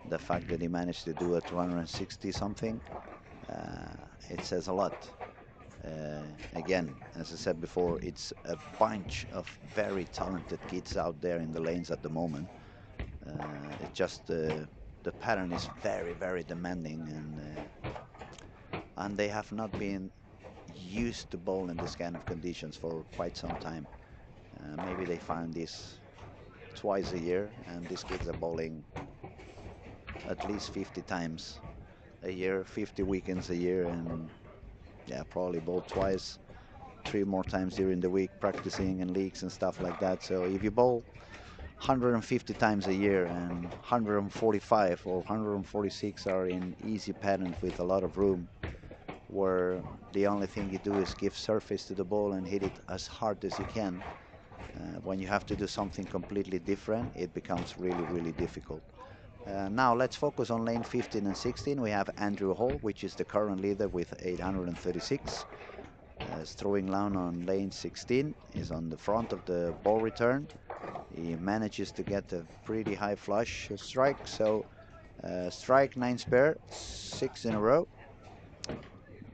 D: the fact that he managed to do a 260 something, it says a lot. Again, as I said before, it's a bunch of very talented kids out there in the lanes at the moment. It's just the pattern is very, very demanding, and they have not been used to bowl in this kind of conditions for quite some time. Maybe they find this twice a year, and these kids are bowling at least 50 times a year, 50 weekends a year, and yeah, probably bowl twice, 3 more times during the week, practicing in leagues and stuff like that. So if you bowl 150 times a year and 145 or 146 are in easy patterns with a lot of room, where the only thing you do is give surface to the ball and hit it as hard as you can, when you have to do something completely different, it becomes really, really difficult. Now let's focus on lane 15 and 16. We have Andrew Hall, which is the current leader with 836. Is throwing down on lane 16. Is on the front of the ball return. He manages to get a pretty high flush strike. So strike 9 spare, 6 in a row.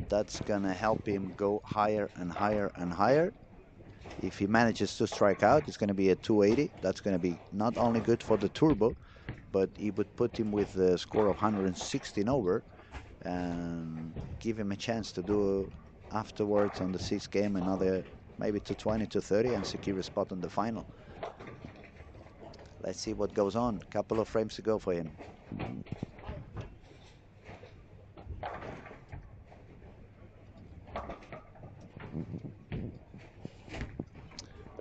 D: That's gonna help him go higher and higher and higher. If he manages to strike out, it's going to be a 280. That's going to be not only good for the turbo, but it would put him with a score of 116 over and give him a chance to do afterwards on the 6th game another maybe 220, 230 and secure a spot on the final. Let's see what goes on. Couple of frames to go for him.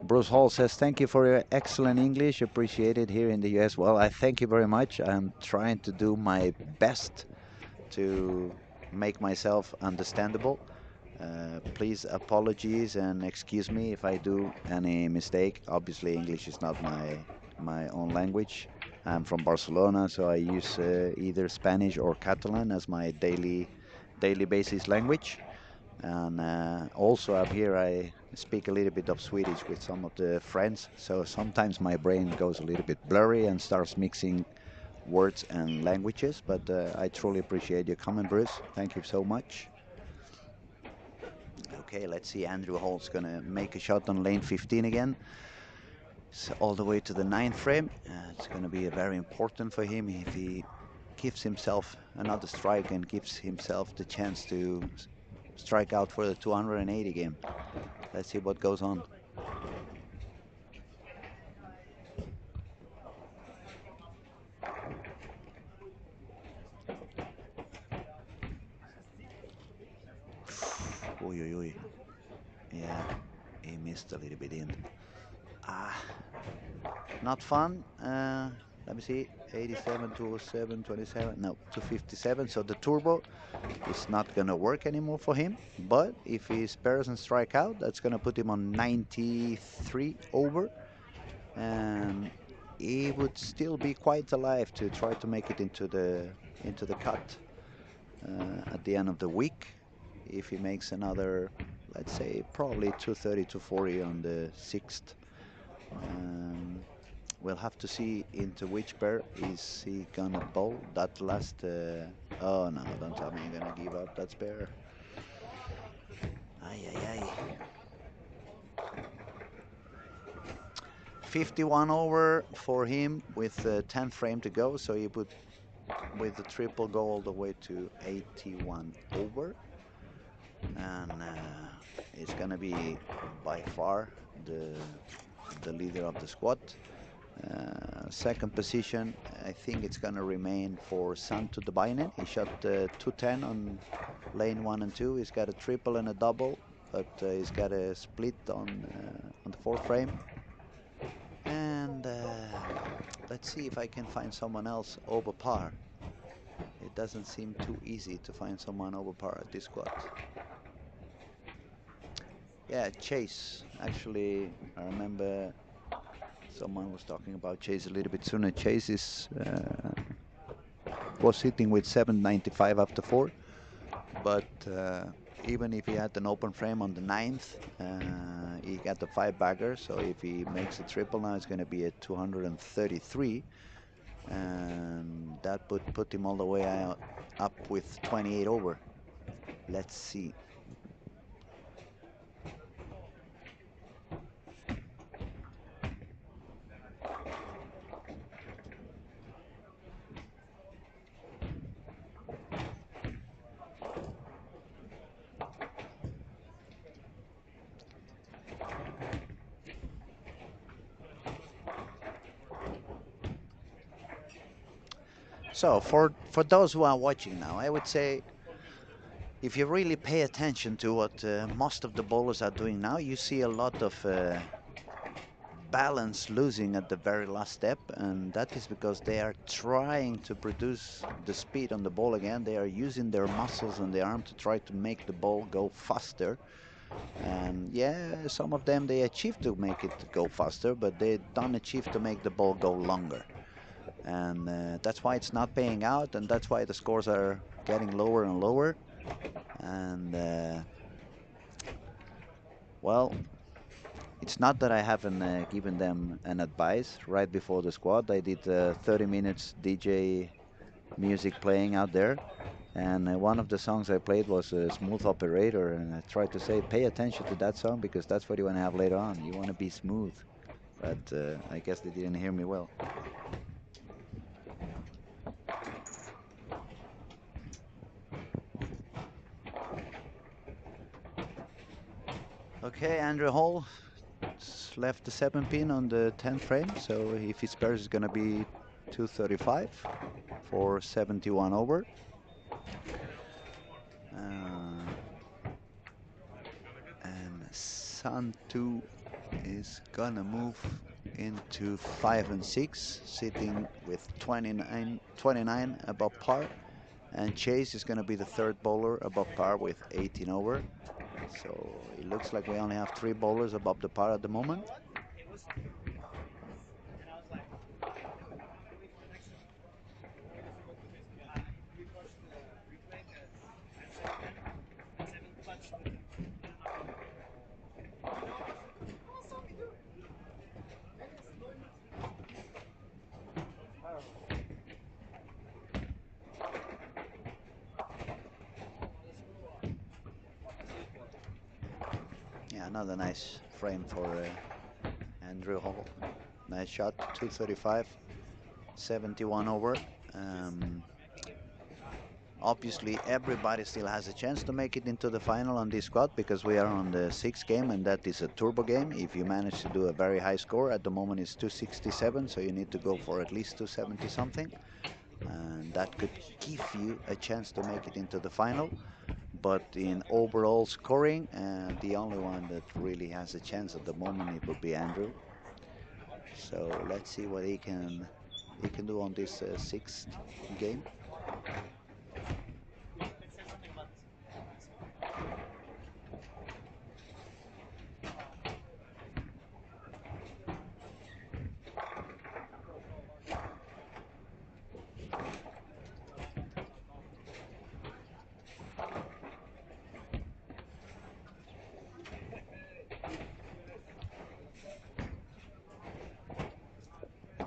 D: Bruce Hall says, thank you for your excellent English. Appreciate it here in the US. Well, I thank you very much. I'm trying to do my best to make myself understandable. Please apologies and excuse me if I do any mistake. Obviously, English is not my own language. I'm from Barcelona, so I use either Spanish or Catalan as my daily basis language. And also up here I speak a little bit of Swedish with some of the friends, so sometimes my brain goes a little bit blurry and starts mixing words and languages, but I truly appreciate your comment, Bruce. Thank you so much. Okay, let's see. Andrew Hall's gonna make a shot on lane 15 again. So all the way to the 9th frame. It's gonna be very important for him if he gives himself another strike and gives himself the chance to strike out for the 280 game. Let's see what goes on. Oi, oi, oi. Yeah, he missed a little bit in. Not fun. Let me see. 87, 207, 27. No, 257. So the turbo is not going to work anymore for him. But if he spares and strike out, that's going to put him on 93 over. And he would still be quite alive to try to make it into the cut at the end of the week. If he makes another let's say probably 230, 240 on the sixth. We'll have to see into which pair is he gonna bowl that last. Oh no! Don't tell me you're gonna give up that spare. Ay ay ay. 51 over for him with 10th frame to go, so he would, with the triple, go all the way to 81 over, and it's gonna be by far the leader of the squad. Second position, I think it's gonna remain for Santu Debainen. He shot 210 on lane 1 and 2. He's got a triple and a double, but he's got a split on the fourth frame. And let's see if I can find someone else over par. It doesn't seem too easy to find someone over par at this squad. Yeah, Chase. Actually, I remember someone was talking about Chase a little bit sooner. Chase is was sitting with 795 after 4, but even if he had an open frame on the 9th, he got the 5-bagger, so if he makes a triple now, it's going to be at 233, and that would put him all the way up with 28 over. Let's see. So for those who are watching now, I would say if you really pay attention to what most of the bowlers are doing now, you see a lot of balance losing at the very last step, and that is because they are trying to produce the speed on the ball again. They are using their muscles on the arm to try to make the ball go faster. And yeah, some of them they achieve to make it go faster, but they don't achieve to make the ball go longer. And that's why it's not paying out, and that's why the scores are getting lower and lower. And well, it's not that I haven't given them an advice right before the squad. I did 30 minutes DJ music playing out there, and one of the songs I played was Smooth Operator, and I tried to say pay attention to that song because that's what you want to have later on. You want to be smooth, but I guess they didn't hear me well. Okay, Andrew Hall left the 7-pin on the 10th frame, so if he spares, it's going to be 235 for 71 over. And Santu is going to move into 5 and 6, sitting with 29 above par. And Chase is going to be the third bowler above par with 18 over. So it looks like we only have 3 bowlers above the par at the moment. Yeah, another nice frame for Andrew Hall. Nice shot, 235, 71 over. Obviously, everybody still has a chance to make it into the final on this squad because we are on the 6th game, and that is a turbo game. If you manage to do a very high score, at the moment it's 267, so you need to go for at least 270 something, and that could give you a chance to make it into the final. But in overall scoring, the only one that really has a chance at the moment, it will be Andrew. So let's see what he can do on this 6th game.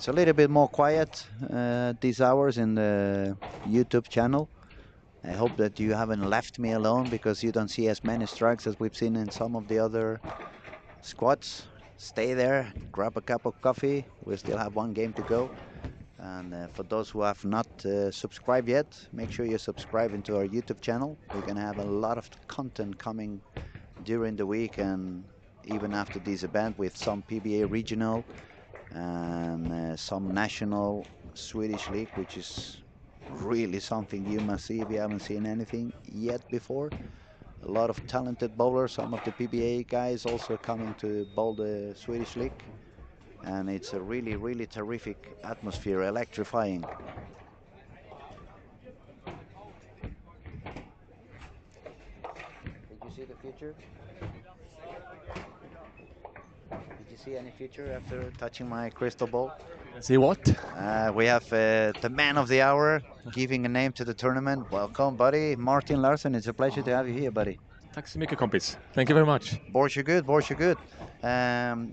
D: It's a little bit more quiet these hours in the YouTube channel. I hope that you haven't left me alone because you don't see as many strikes as we've seen in some of the other squads. Stay there, grab a cup of coffee. We still have one game to go. And for those who have not subscribed yet, make sure you subscribe into our YouTube channel. We're going to have a lot of content coming during the week and even after this event with some PBA regional and some national Swedish league, which is really something you must see if you haven't seen anything yet before. A lot of talented bowlers, some of the PBA guys also coming to bowl the Swedish league. And it's a really, really terrific atmosphere, electrifying. Did you see the future? Did you see any future after touching my crystal ball?
E: See what?
D: We have the man of the hour giving a name to the tournament. Welcome, buddy. Martin Larsen, it's a pleasure to have you here, buddy.
E: Tack så mycket kompis. Thank you very much.
D: Varsågod, varsågod.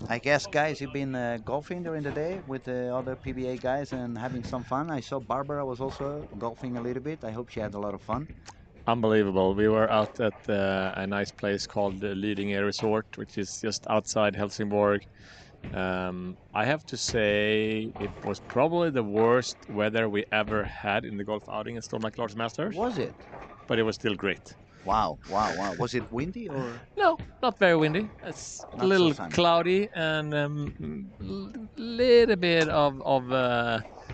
D: I guess, guys, you've been golfing during the day with the other PBA guys and having some fun. I saw Barbara was also golfing a little bit. I hope she had a lot of fun.
E: Unbelievable. We were out at a nice place called the Leading Air Resort, which is just outside Helsingborg. I have to say it was probably the worst weather we ever had in the golf outing at Stormark Larsen Masters.
D: Was it?
E: But it was still great.
D: Wow, wow, wow. Was it windy or?
E: No, not very windy. It's
D: Not
E: a little
D: so
E: cloudy and little bit of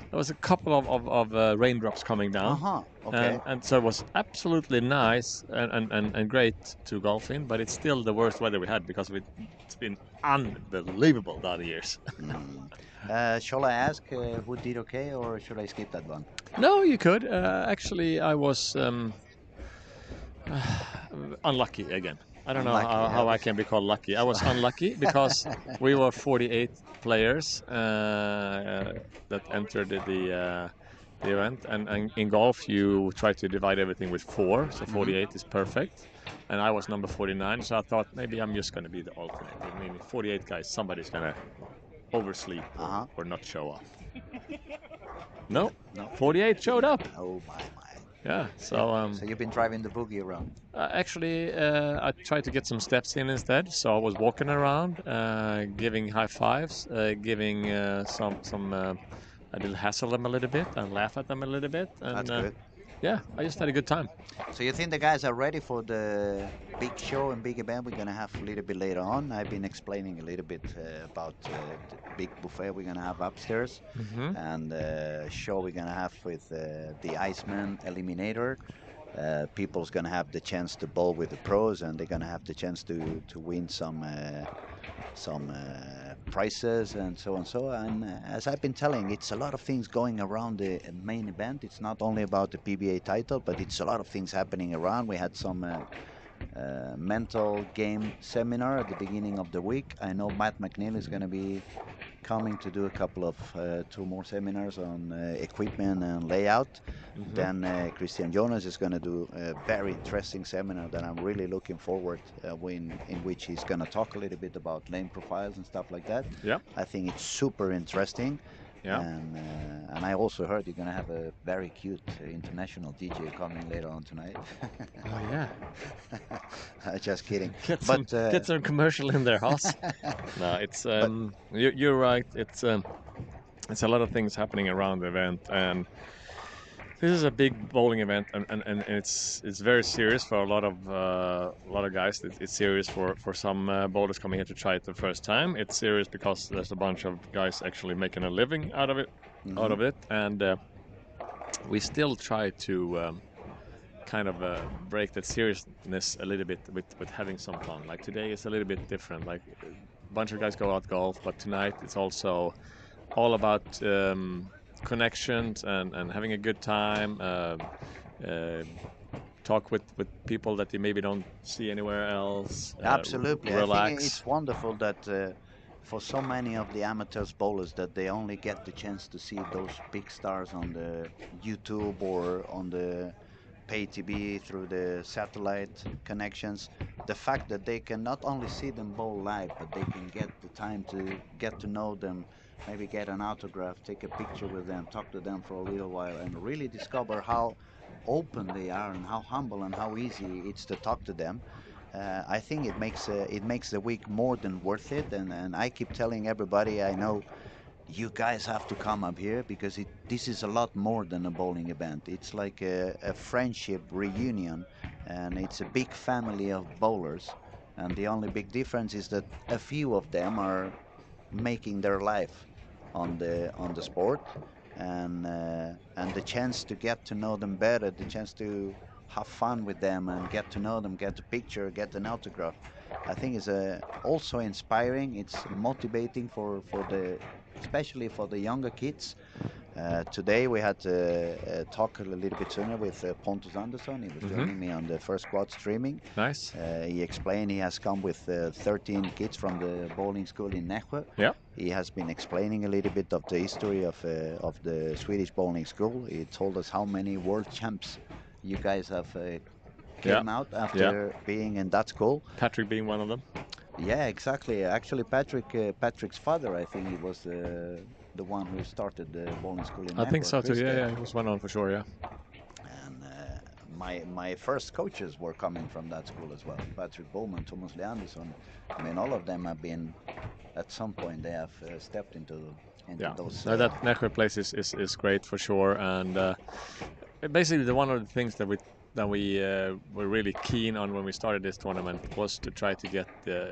E: there was a couple of raindrops coming down.
D: Okay.
E: And so it was absolutely nice and great to golf in, but it's still the worst weather we had because it's been unbelievable the other years.
D: Shall I ask who did okay, or should I skip that one?
E: No, you could. Actually, I was unlucky again. I don't know how I can be called lucky. I was unlucky because we were 48 players that entered the event, and in golf you try to divide everything with 4, so 48 is perfect. And I was number 49, so I thought maybe I'm just going to be the alternate. I mean, 48 guys, somebody's going to oversleep or not show up. No, 48 showed up.
D: Oh my.
E: Yeah, so
D: you've been driving the boogie around?
E: Actually, I tried to get some steps in instead. So I was walking around, giving high fives, giving I did hassle them a little bit and laugh at them a little bit. And,
D: That's good.
E: Yeah, I just had a good time.
D: So you think the guys are ready for the big show and big event we're going to have a little bit later on? I've been explaining a little bit about the big buffet we're going to have upstairs and the show we're going to have with the Iceman Eliminator. People's going to have the chance to bowl with the pros, and they're going to have the chance to win some prizes and so on. And as I've been telling, it's a lot of things going around the main event. It's not only about the PBA title, but it's a lot of things happening around. We had some mental game seminar at the beginning of the week. I know Matt McNeil is going to be coming to do a couple of 2 more seminars on equipment and layout. Then Christian Jonas is going to do a very interesting seminar that I'm really looking forward in which he's going to talk a little bit about lane profiles and stuff like that.
E: Yeah,
D: I think it's super interesting.
E: Yeah.
D: And I also heard you're going to have a very cute international DJ coming later on tonight.
E: Oh yeah.
D: Just kidding.
E: Get some commercial in there, Haas. No, it's you're right. It's a lot of things happening around the event, and this is a big bowling event, and it's very serious for a lot of guys. It's serious for some bowlers coming here to try it the first time. It's serious because there's a bunch of guys actually making a living out of it, and we still try to kind of break that seriousness a little bit with having some fun. Like today is a little bit different. Like a bunch of guys go out golf, but tonight it's also all about connections and having a good time, talk with people that you maybe don't see anywhere else.
D: Absolutely.
E: Relax.
D: I think it's wonderful that for so many of the amateurs bowlers that they only get the chance to see those big stars on the YouTube or on the pay TV through the satellite connections. The fact that they can not only see them bowl live, but they can get the time to get to know them maybe get an autograph, take a picture with them, talk to them for a little while, and really discover how open they are and how humble and how easy it's to talk to them. I think it makes the week more than worth it. And I keep telling everybody I know, you guys have to come up here because this is a lot more than a bowling event. It's like a friendship reunion, and it's a big family of bowlers. And the only big difference is that a few of them are making their life on the sport, and the chance to get to know them better, the chance to have fun with them and get to know them, get a picture, get an autograph. I think is also inspiring. It's motivating for the especially for the younger kids. Today we had to talk a little bit sooner with Pontus Andersson. He was joining me on the first quad streaming.
E: Nice.
D: He explained he has come with 13 kids from the bowling school in Nässjö.
E: Yeah.
D: He has been explaining a little bit of the history of the Swedish bowling school. He told us how many world champs you guys have came out after being in that school.
E: Patrick being one of them.
D: Yeah, exactly. Actually, Patrick's father, I think he was the one who started the bowling school in
E: I think
D: Nässjö,
E: so too.
D: Christer.
E: Yeah, he was one on for sure. Yeah.
D: And my first coaches were coming from that school as well. Patrick Bowman, Thomas Leandersson. I mean, all of them have been at some point they have stepped into those.
E: No, that Nässjö place is great for sure, and basically one of the things that we were really keen on when we started this tournament was to try to get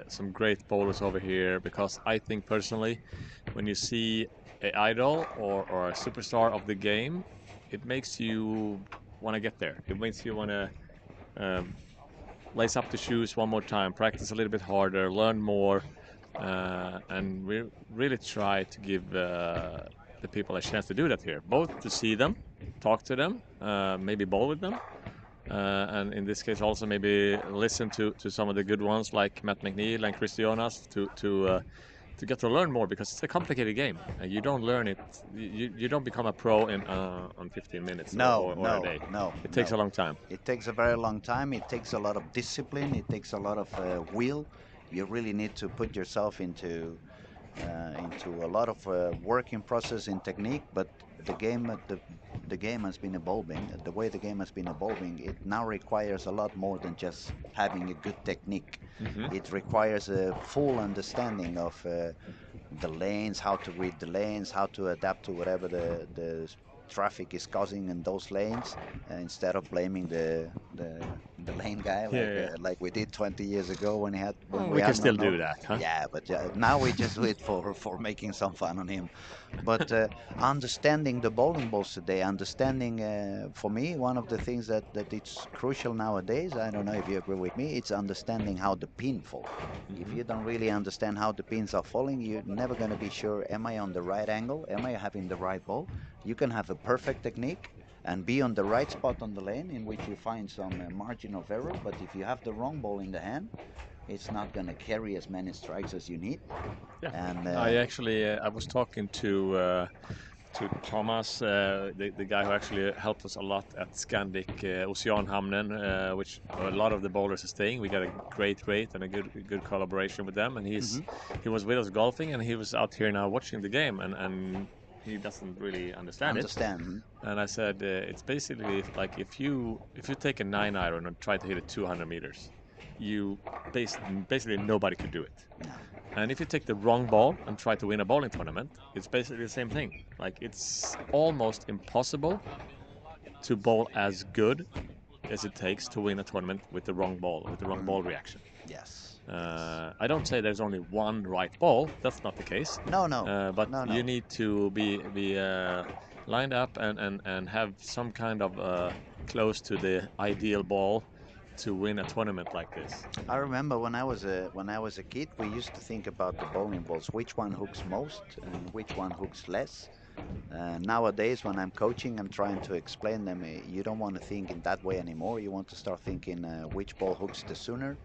E: some great bowlers over here, because I think personally, when you see an idol or a superstar of the game, it makes you want to get there. It makes you want to lace up the shoes one more time, practice a little bit harder, learn more, and we really try to give the people a chance to do that here, both to see them, talk to them, maybe bowl with them, and in this case also maybe listen to some of the good ones like Matt McNeil and Christianas to get to learn more, because it's a complicated game. You don't learn it. You don't become a pro in on 15 minutes or a day.
D: No,
E: it takes a long time.
D: It takes a very long time. It takes a lot of discipline. It takes a lot of will. You really need to put yourself into a lot of working process in technique. But the game has been evolving. The way the game has been evolving, it now requires a lot more than just having a good technique. It requires a full understanding of the lanes, how to read the lanes, how to adapt to whatever the traffic is causing in those lanes, instead of blaming the lane guy like we did 20 years ago when he had when
E: we can still do that, huh?
D: Yeah, but now we just do it for making some fun on him. But understanding the bowling balls today, understanding for me one of the things that it's crucial nowadays, I don't know if you agree with me, it's understanding how the pin falls. If you don't really understand how the pins are falling, you're never going to be sure, am I on the right angle, am I having the right ball? You can have a perfect technique and be on the right spot on the lane in which you find some margin of error, but if you have the wrong ball in the hand, it's not going to carry as many strikes as you need.
E: Yeah.
D: And
E: I was talking to Thomas, the guy who actually helped us a lot at Scandic Oceanhamnen, which a lot of the bowlers are staying. We got a great rate and a good collaboration with them, and he was with us golfing, and he was out here now watching the game, and he doesn't really understand it. And I said, it's basically like if you take a 9-iron and try to hit it 200 meters, you basically nobody could do it.
D: No.
E: And if you take the wrong ball and try to win a bowling tournament, it's basically the same thing. Like, it's almost impossible to bowl as good as it takes to win a tournament with the wrong ball, with the wrong ball reaction.
D: Yes.
E: I don't say there's only one right ball. That's not the case.
D: No.
E: But you need to be lined up and have some kind of close to the ideal ball to win a tournament like this.
D: I remember when I was a kid, we used to think about the bowling balls, which one hooks most and which one hooks less. Nowadays, when I'm coaching, I'm trying to explain them. You don't want to think in that way anymore. You want to start thinking which ball hooks the sooner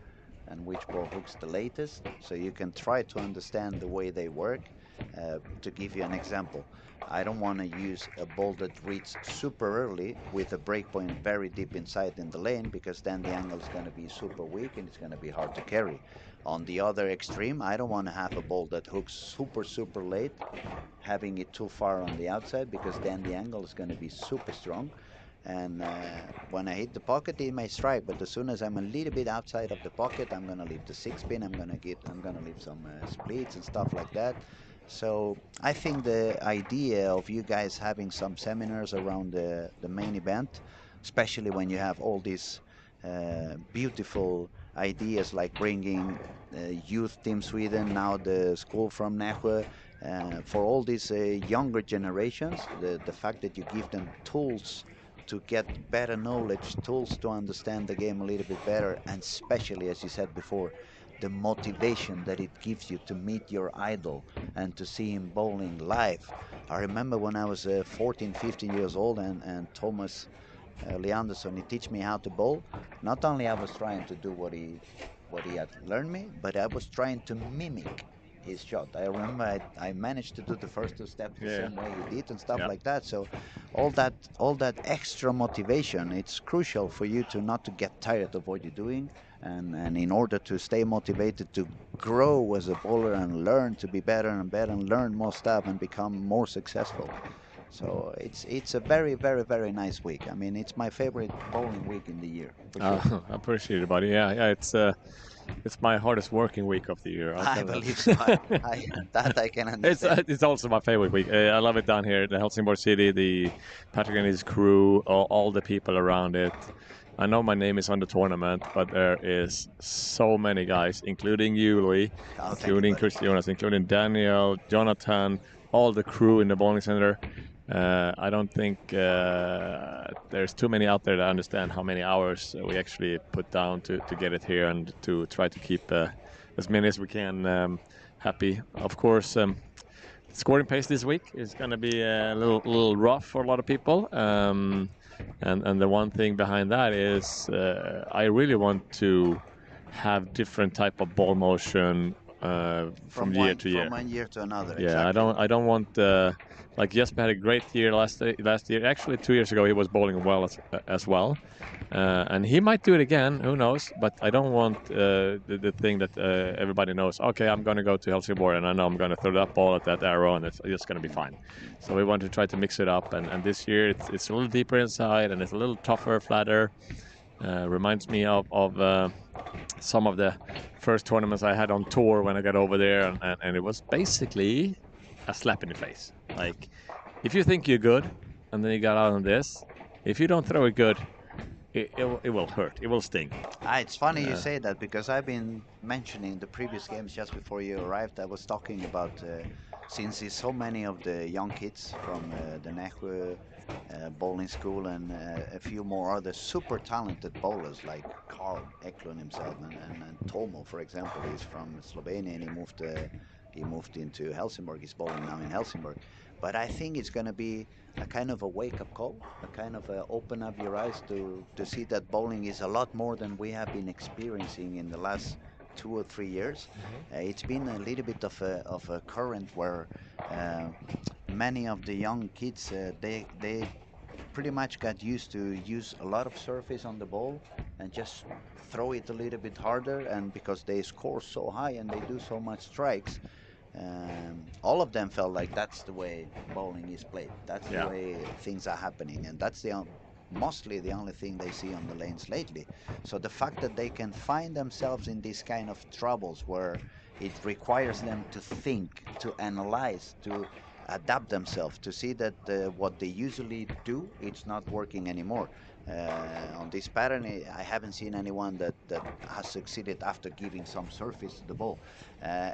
D: and which ball hooks the latest, so you can try to understand the way they work. To give you an example, I don't want to use a ball that reads super early with a breakpoint very deep inside in the lane, because then the angle is going to be super weak and it's going to be hard to carry. On the other extreme, I don't want to have a ball that hooks super late, having it too far on the outside, because then the angle is going to be super strong. And when I hit the pocket, it may strike, but as soon as I'm a little bit outside of the pocket, I'm gonna leave the six pin. I'm gonna leave some splits and stuff like that. So I think the idea of you guys having some seminars around the main event, especially when you have all these beautiful ideas like bringing youth team Sweden, now the school from Nässjö, for all these younger generations, the fact that you give them tools to get better knowledge, tools to understand the game a little bit better, and especially, as you said before, the motivation that it gives you to meet your idol and to see him bowling live. I remember when I was 14, 15 years old, and Thomas Leandersson, he teach me how to bowl. Not only I was trying to do what he had learned me, but I was trying to mimic his shot. I remember I managed to do the first two steps the same way he did and stuff like that. So all that extra motivation, it's crucial for you to not to get tired of what you're doing, and in order to stay motivated to grow as a bowler and learn to be better and better and learn more stuff and become more successful. So it's a very nice week. I mean, it's my favorite bowling week in the year. For sure.
E: I appreciate it, buddy. Yeah, it's my hardest working week of the year.
D: I believe so. That I can understand.
E: It's also my favorite week. I love it down here, the Helsingborg city, the Patrick and his crew, all the people around it. I know my name is on the tournament, but there is so many guys, including you, Louis, including Christianas, including Daniel, Jonathan, all the crew in the bowling center. I don't think there's too many out there that understand how many hours we actually put down to get it here and to try to keep as many as we can happy. Of course, scoring pace this week is going to be a little rough for a lot of people. And the one thing behind that is I really want to have different type of ball motion from year to year.
D: From one year to another.
E: Yeah,
D: exactly.
E: I don't want like Jesper had a great year last year. Actually, 2 years ago he was bowling well as well, and he might do it again. Who knows? But I don't want the thing that everybody knows. Okay, I'm going to go to Helsingborg and I know I'm going to throw that ball at that arrow and it's just going to be fine. So we want to try to mix it up, and this year it's a little deeper inside and it's a little tougher, flatter. Reminds me of some of the first tournaments I had on tour when I got over there, and it was basically a slap in the face. Like, if you think you're good and then you got out on this, if you don't throw it good, it will hurt. It will sting.
D: It's funny you say that, because I've been mentioning the previous games just before you arrived. I was talking about since there's so many of the young kids from the Nässjö bowling school and a few more other super talented bowlers like Carl Eklund himself and Tomo, for example, he's from Slovenia and he moved into Helsingborg. He's bowling now in Helsingborg. But I think it's going to be a kind of a wake-up call, a kind of open up your eyes to see that bowling is a lot more than we have been experiencing in the last 2 or 3 years. It's been a little bit of a current where many of the young kids they pretty much got used to use a lot of surface on the ball and just throw it a little bit harder, and because they score so high and they do so much strikes, all of them felt like that's the way bowling is played. That's the way things are happening, and that's mostly the only thing they see on the lanes lately. So the fact that they can find themselves in these kind of troubles where it requires them to think, to analyze, to adapt themselves, to see that what they usually do, it's not working anymore. On this pattern, I haven't seen anyone that has succeeded after giving some surface to the ball.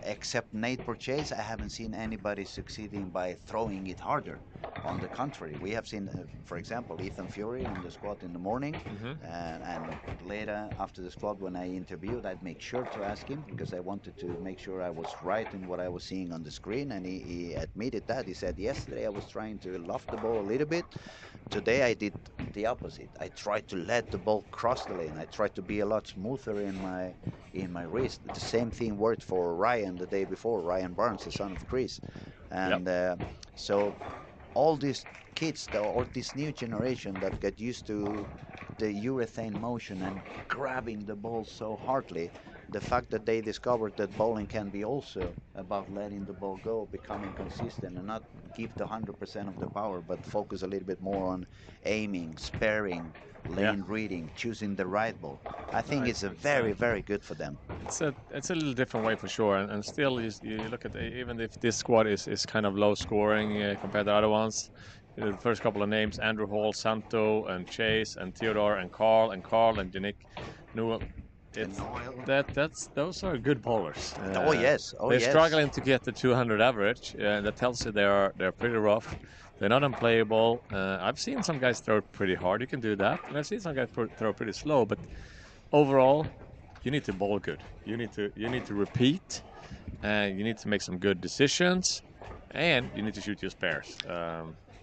D: Except Nate Purchase, I haven't seen anybody succeeding by throwing it harder. On the contrary, we have seen, for example, Ethan Fury in the squad in the morning, and later after the squad when I interviewed, I'd make sure to ask him, because I wanted to make sure I was right in what I was seeing on the screen, and he admitted that. He said, yesterday I was trying to loft the ball a little bit. Today I did the opposite. I try to let the ball cross the lane. I try to be a lot smoother in my wrist. The same thing worked for Ryan the day before, Ryan Barnes, the son of Chris. And so all these kids, or this new generation that get used to the urethane motion and grabbing the ball so hardly, the fact that they discovered that bowling can be also about letting the ball go, becoming consistent, and not give the 100% of the power, but focus a little bit more on aiming, sparing, lane reading, choosing the right ball. I think it's a very, very good for them.
E: It's a little different way for sure, and still you look at even if this squad is kind of low scoring compared to other ones. The first couple of names: Andrew Hall, Santo, and Chase, and Theodore, and Carl, and Yannick Newell. Those are good bowlers. They're struggling to get the 200 average. That tells you they're pretty rough. They're not unplayable. I've seen some guys throw pretty hard. You can do that, and I've seen some guys throw pretty slow. But overall, you need to bowl good. You need to repeat, and you need to make some good decisions, and you need to shoot your spares.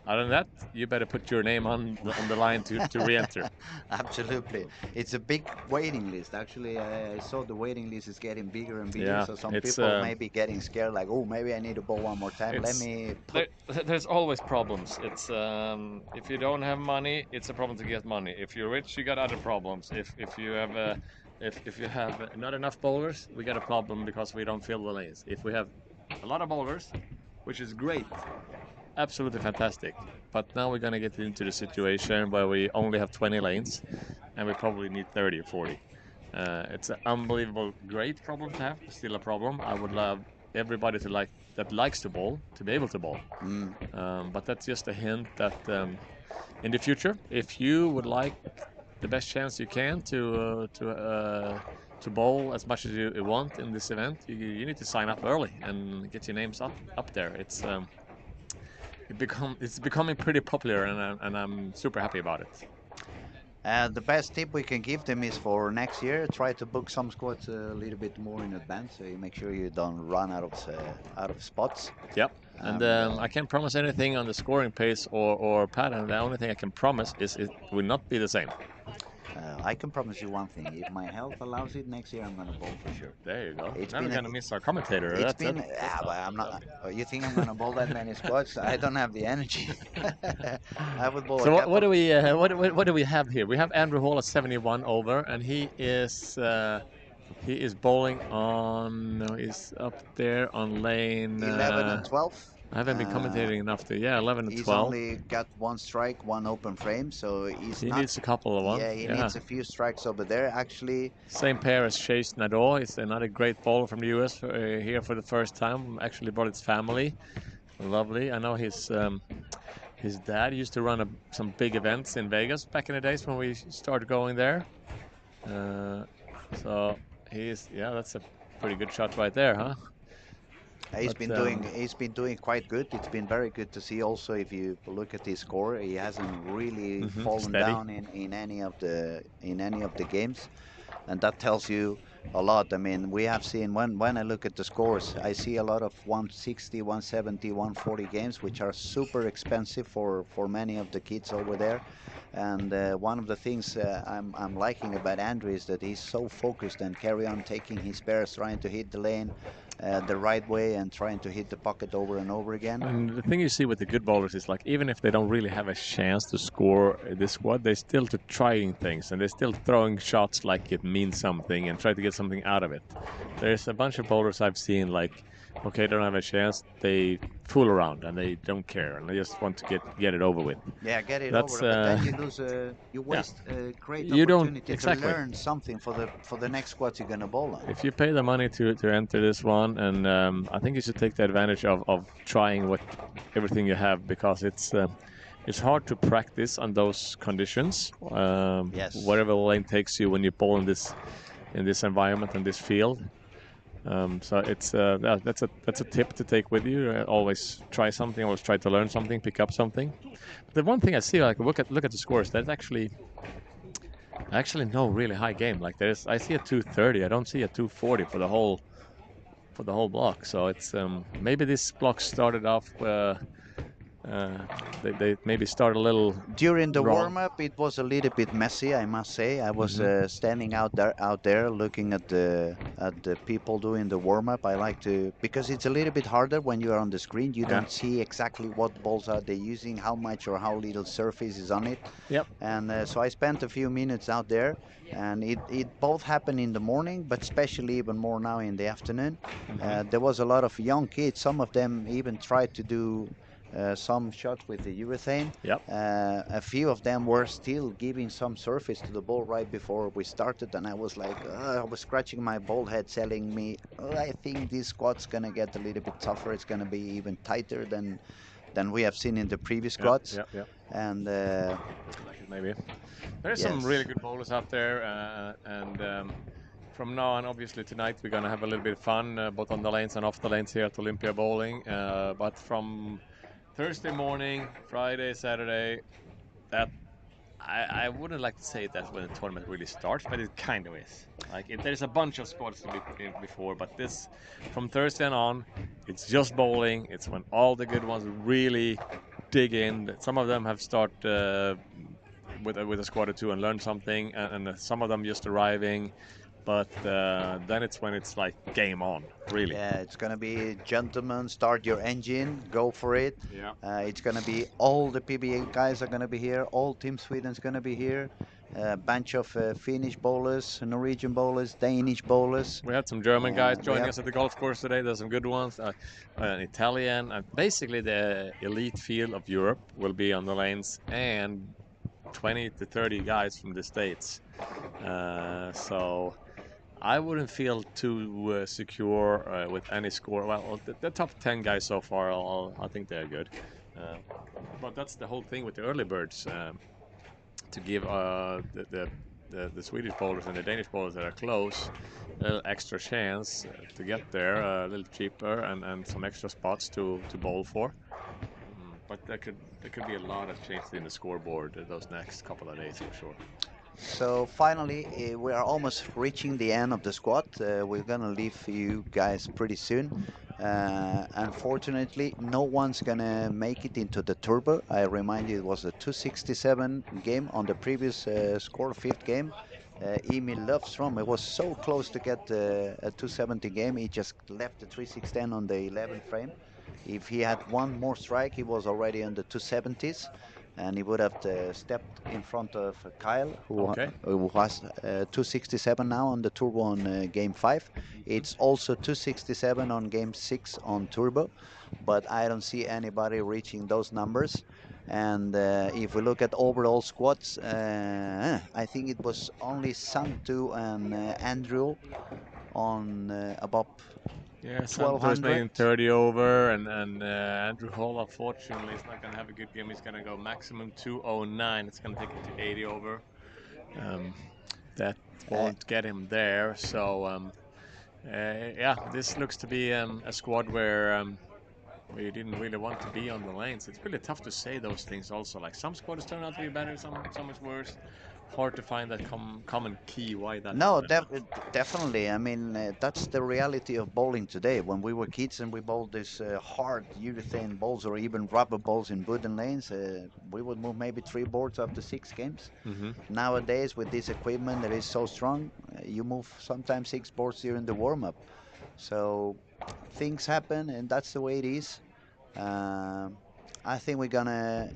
E: Other than that, you better put your name on the line to re-enter.
D: Absolutely. It's a big waiting list. Actually, I saw the waiting list is getting bigger and bigger, so some people may be getting scared, like, oh, maybe I need to bowl one more time. Let me put...
E: There's always problems. It's if you don't have money, it's a problem to get money. If you're rich, you got other problems. If you have if you have not enough bowlers, we got a problem because we don't fill the lanes. If we have a lot of bowlers, which is great, absolutely fantastic. But now we're going to get into the situation where we only have 20 lanes and we probably need 30 or 40. It's an unbelievable great problem to have, still a problem. I would love everybody that likes to bowl to be able to bowl. But that's just a hint that in the future, if you would like the best chance you can to bowl as much as you want in this event, you need to sign up early and get your names up there. It's becoming pretty popular, and I'm super happy about it.
D: The best tip we can give them is for next year, try to book some squads a little bit more in advance, so you make sure you don't run out of spots.
E: Yep. And I can't promise anything on the scoring pace or pattern. The only thing I can promise is it will not be the same.
D: I can promise you one thing. If my health allows it, next year I'm going to bowl for sure.
E: There you go. Now we're going to miss our commentator.
D: But I'm not. You think I'm going to bowl that many squads? I don't have the energy. I would bowl.
E: So what do we have here? We have Andrew Hall at 71 over, and he is bowling on. He's up there on lane
D: 11 and 12.
E: I haven't been commentating enough to 11 and 12.
D: He's only got one strike, one open frame, so he
E: needs a couple of ones.
D: Yeah, he needs a few strikes over there. Actually,
E: same pair as Chase Nadeau. It's another great bowler from the US here for the first time. Actually brought his family. Lovely. I know his dad used to run some big events in Vegas back in the days when we started going there. So that's a pretty good shot right there, huh?
D: He's been doing quite good. It's been very good to see. Also, if you look at his score, he hasn't really fallen down in any of the games, and that tells you a lot. I mean, we have seen when I look at the scores, I see a lot of 160, 170, 140 games, which are super expensive for many of the kids over there. And one of the things I'm liking about Andrew is that he's so focused and carry on taking his spares, trying to hit the lane the right way and trying to hit the pocket over and over again.
E: And the thing you see with the good bowlers is, like, even if they don't really have a chance to score this squad, they're still trying things and they're still throwing shots like it means something and try to get something out of it. There's a bunch of bowlers I've seen, like, okay, they don't have a chance, they fool around and they don't care and they just want to get it over with.
D: Yeah, get it over, but then you lose you waste a great opportunity to learn something for the next squad you're going to bowl on.
E: If you pay the money to enter this one, and I think you should take the advantage of trying everything you have, because it's hard to practice on those conditions. Whatever the lane takes you when you bowl in this environment and this field. So it's that's a tip to take with you. Always try something. Always try to learn something. Pick up something. The one thing I see, like, look at the scores. There's actually no really high game. Like, I see a 230. I don't see a 240 for the whole block. So it's maybe this block started off They maybe start a little
D: During the
E: wrong.
D: warm-up, it was a little bit messy, I must say. I was standing out there, looking at the people doing the warm-up. I like to, because it's a little bit harder when you are on the screen. You
E: Yeah.
D: don't see exactly what balls are they using, how much or how little surface is on it.
E: Yep.
D: And so I spent a few minutes out there, and it both happened in the morning, but especially even more now in the afternoon. There was a lot of young kids. Some of them even tried to do some shots with the urethane.
E: Yep.
D: A few of them were still giving some surface to the ball right before we started, and I was like, I was scratching my bald head, telling me, I think this squad's gonna get a little bit tougher. It's gonna be even tighter than we have seen in the previous squads.
E: Yeah.
D: And
E: Like it maybe. There's some
D: yes.
E: really good bowlers out there, and from now on, obviously tonight we're gonna have a little bit of fun, both on the lanes and off the lanes here at Olympia Bowling. But from Thursday morning, Friday, Saturday, that I wouldn't like to say that's when the tournament really starts, but it kind of is. Like there's a bunch of squads to be before, but this from Thursday on, it's just bowling. It's when all the good ones really dig in. Some of them have started with a squad or two and learned something, and some of them just arriving. But then it's when it's like game on, really.
D: Yeah, it's gonna be gentlemen, start your engine, go for it.
E: Yeah.
D: It's gonna be all the PBA guys are gonna be here. All Team Sweden's gonna be here. A bunch of Finnish bowlers, Norwegian bowlers, Danish bowlers.
E: We had some German guys
D: we
E: joining
D: have-
E: us at the golf course today. There's some good ones. An Italian. Basically, the elite field of Europe will be on the lanes, and 20 to 30 guys from the States. So I wouldn't feel too secure with any score. Well, the top 10 guys so far, I think they're good. But that's the whole thing with the early birds, to give the Swedish bowlers and the Danish bowlers that are close a little extra chance to get there, a little cheaper, and some extra spots to bowl for. But there could be a lot of changes in the scoreboard those next couple of days, for sure.
D: So finally, we are almost reaching the end of the squad. We're gonna leave you guys pretty soon. Unfortunately, no one's gonna make it into the turbo. I remind you, it was a 267 game on the previous score, fifth game. Emil Löfström, it was so close to get a 270 game. He just left the 3610 on the 11th frame. If he had one more strike, he was already in the 270s, and he would have stepped in front of Kyle, who has 267 now on the turbo on game 5. It's also 267 on game 6 on turbo, but I don't see anybody reaching those numbers. And if we look at overall squads, I think it was only Santu and Andrew on above
E: Yeah, Santos making 30 over, and Andrew Hall, unfortunately, is not going to have a good game. He's going to go maximum 209. It's going to take him to 80 over. That won't get him there. So, yeah, this looks to be a squad where you didn't really want to be on the lanes. It's really tough to say those things also. Like some squads turn out to be better, some is worse. Hard to find that common key why that.
D: No, definitely. I mean, that's the reality of bowling today. When we were kids and we bowled these hard urethane balls or even rubber balls in wooden lanes, we would move maybe 3 boards after 6 games. Nowadays, with this equipment that is so strong, you move sometimes 6 boards during the warm-up. So things happen, and that's the way it is. I think we're gonna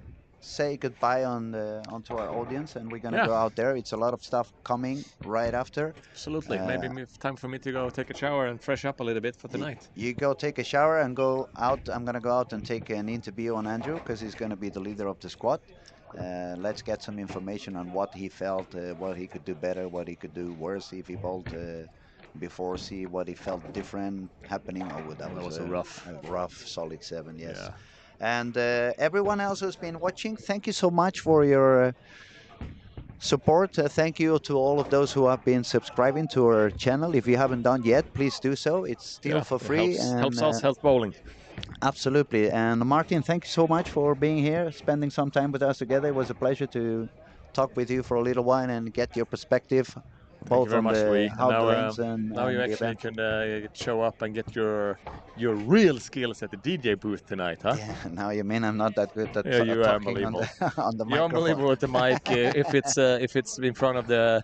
D: say goodbye onto our audience, and we're gonna go out there. It's a lot of stuff coming right after.
E: Absolutely. Maybe time for me to go take a shower and fresh up a little bit for tonight.
D: You go take a shower and go out. I'm gonna go out and take an interview on Andrew, because he's gonna be the leader of the squad. Let's get some information on what he felt, what he could do better, what he could do worse if he bowled before, see what he felt different happening. Oh, that was a rough solid 7, yes. Yeah. And everyone else who's been watching, thank you so much for your support. Thank you to all of those who have been subscribing to our channel. If you haven't done yet, please do so. It's still for free.
E: Helps us, helps bowling.
D: Absolutely. And Martin, thank you so much for being here, spending some time with us together. It was a pleasure to talk with you for a little while and get your perspective
E: Thank you
D: both
E: very
D: on
E: much,
D: the
E: Louis. And
D: outdoor and
E: now you
D: the
E: actually
D: event.
E: can show up and get your real skills at the DJ booth tonight, huh?
D: Yeah, now you mean I'm not that good at
E: Yeah, you are
D: talking on
E: unbelievable.
D: the on the
E: You're
D: microphone.
E: unbelievable with the mic. If it's in front of the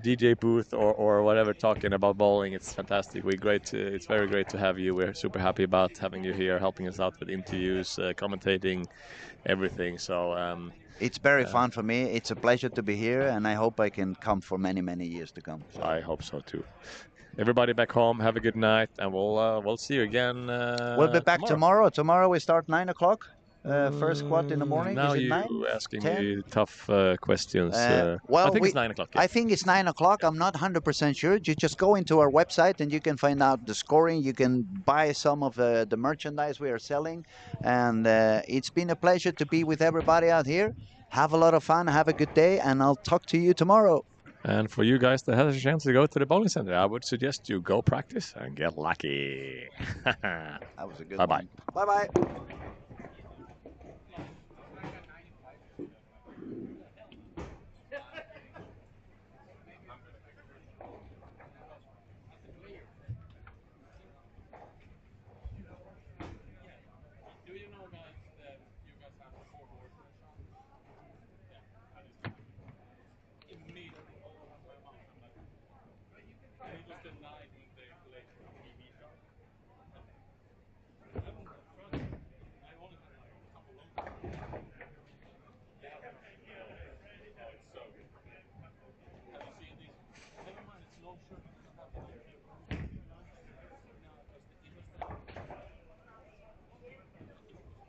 E: DJ booth or whatever, talking about bowling, it's fantastic. It's very great to have you. We're super happy about having you here, helping us out with interviews, commentating, everything. So
D: It's very fun for me. It's a pleasure to be here, and I hope I can come for many, many years to come. So.
E: I hope so too. Everybody back home, have a good night, and we'll see you again.
D: We'll be back tomorrow. Tomorrow we start 9 o'clock. First squat in the morning.
E: Now
D: Is it
E: you
D: 9?
E: asking
D: 10?
E: me tough questions.
D: Well,
E: I think it's 9 o'clock. Yeah.
D: I think it's 9 o'clock. I'm not 100% sure. You just go into our website and you can find out the scoring. You can buy some of the merchandise we are selling. And it's been a pleasure to be with everybody out here. Have a lot of fun. Have a good day. And I'll talk to you tomorrow.
E: And for you guys that has a chance to go to the bowling center, I would suggest you go practice and get lucky.
D: That was a good
E: Bye-bye.
D: one. Bye-bye.
B: Do you know, guys, that you guys have 4 horses? Yeah, and it's immediately all over my mouth. I'm like, and it was the night when they played for TV show. I haven't tried it. I only had like a couple of them. Oh, it's so good. Have you seen these? Never mind, it's no shirt because I have no shirt. No, because it was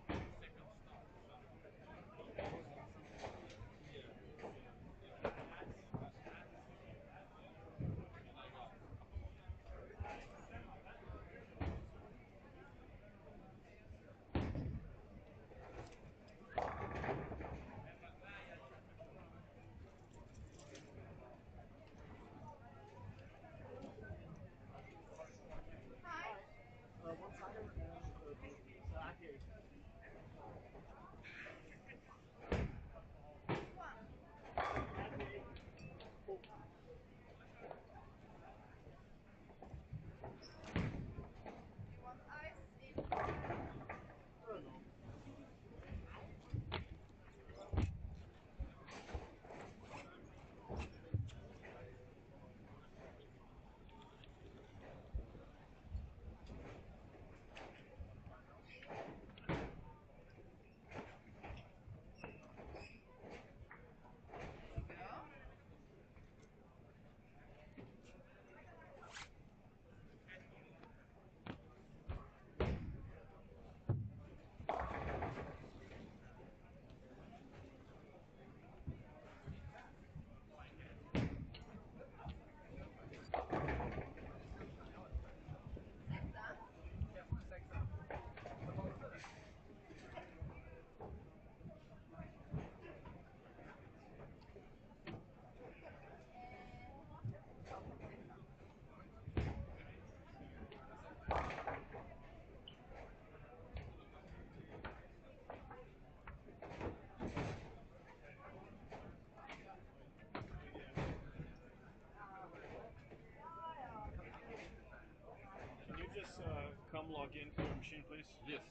B: the second start or something. Yeah. And I got a couple of them.
F: Can you just come log in to your machine, please?
B: Yes.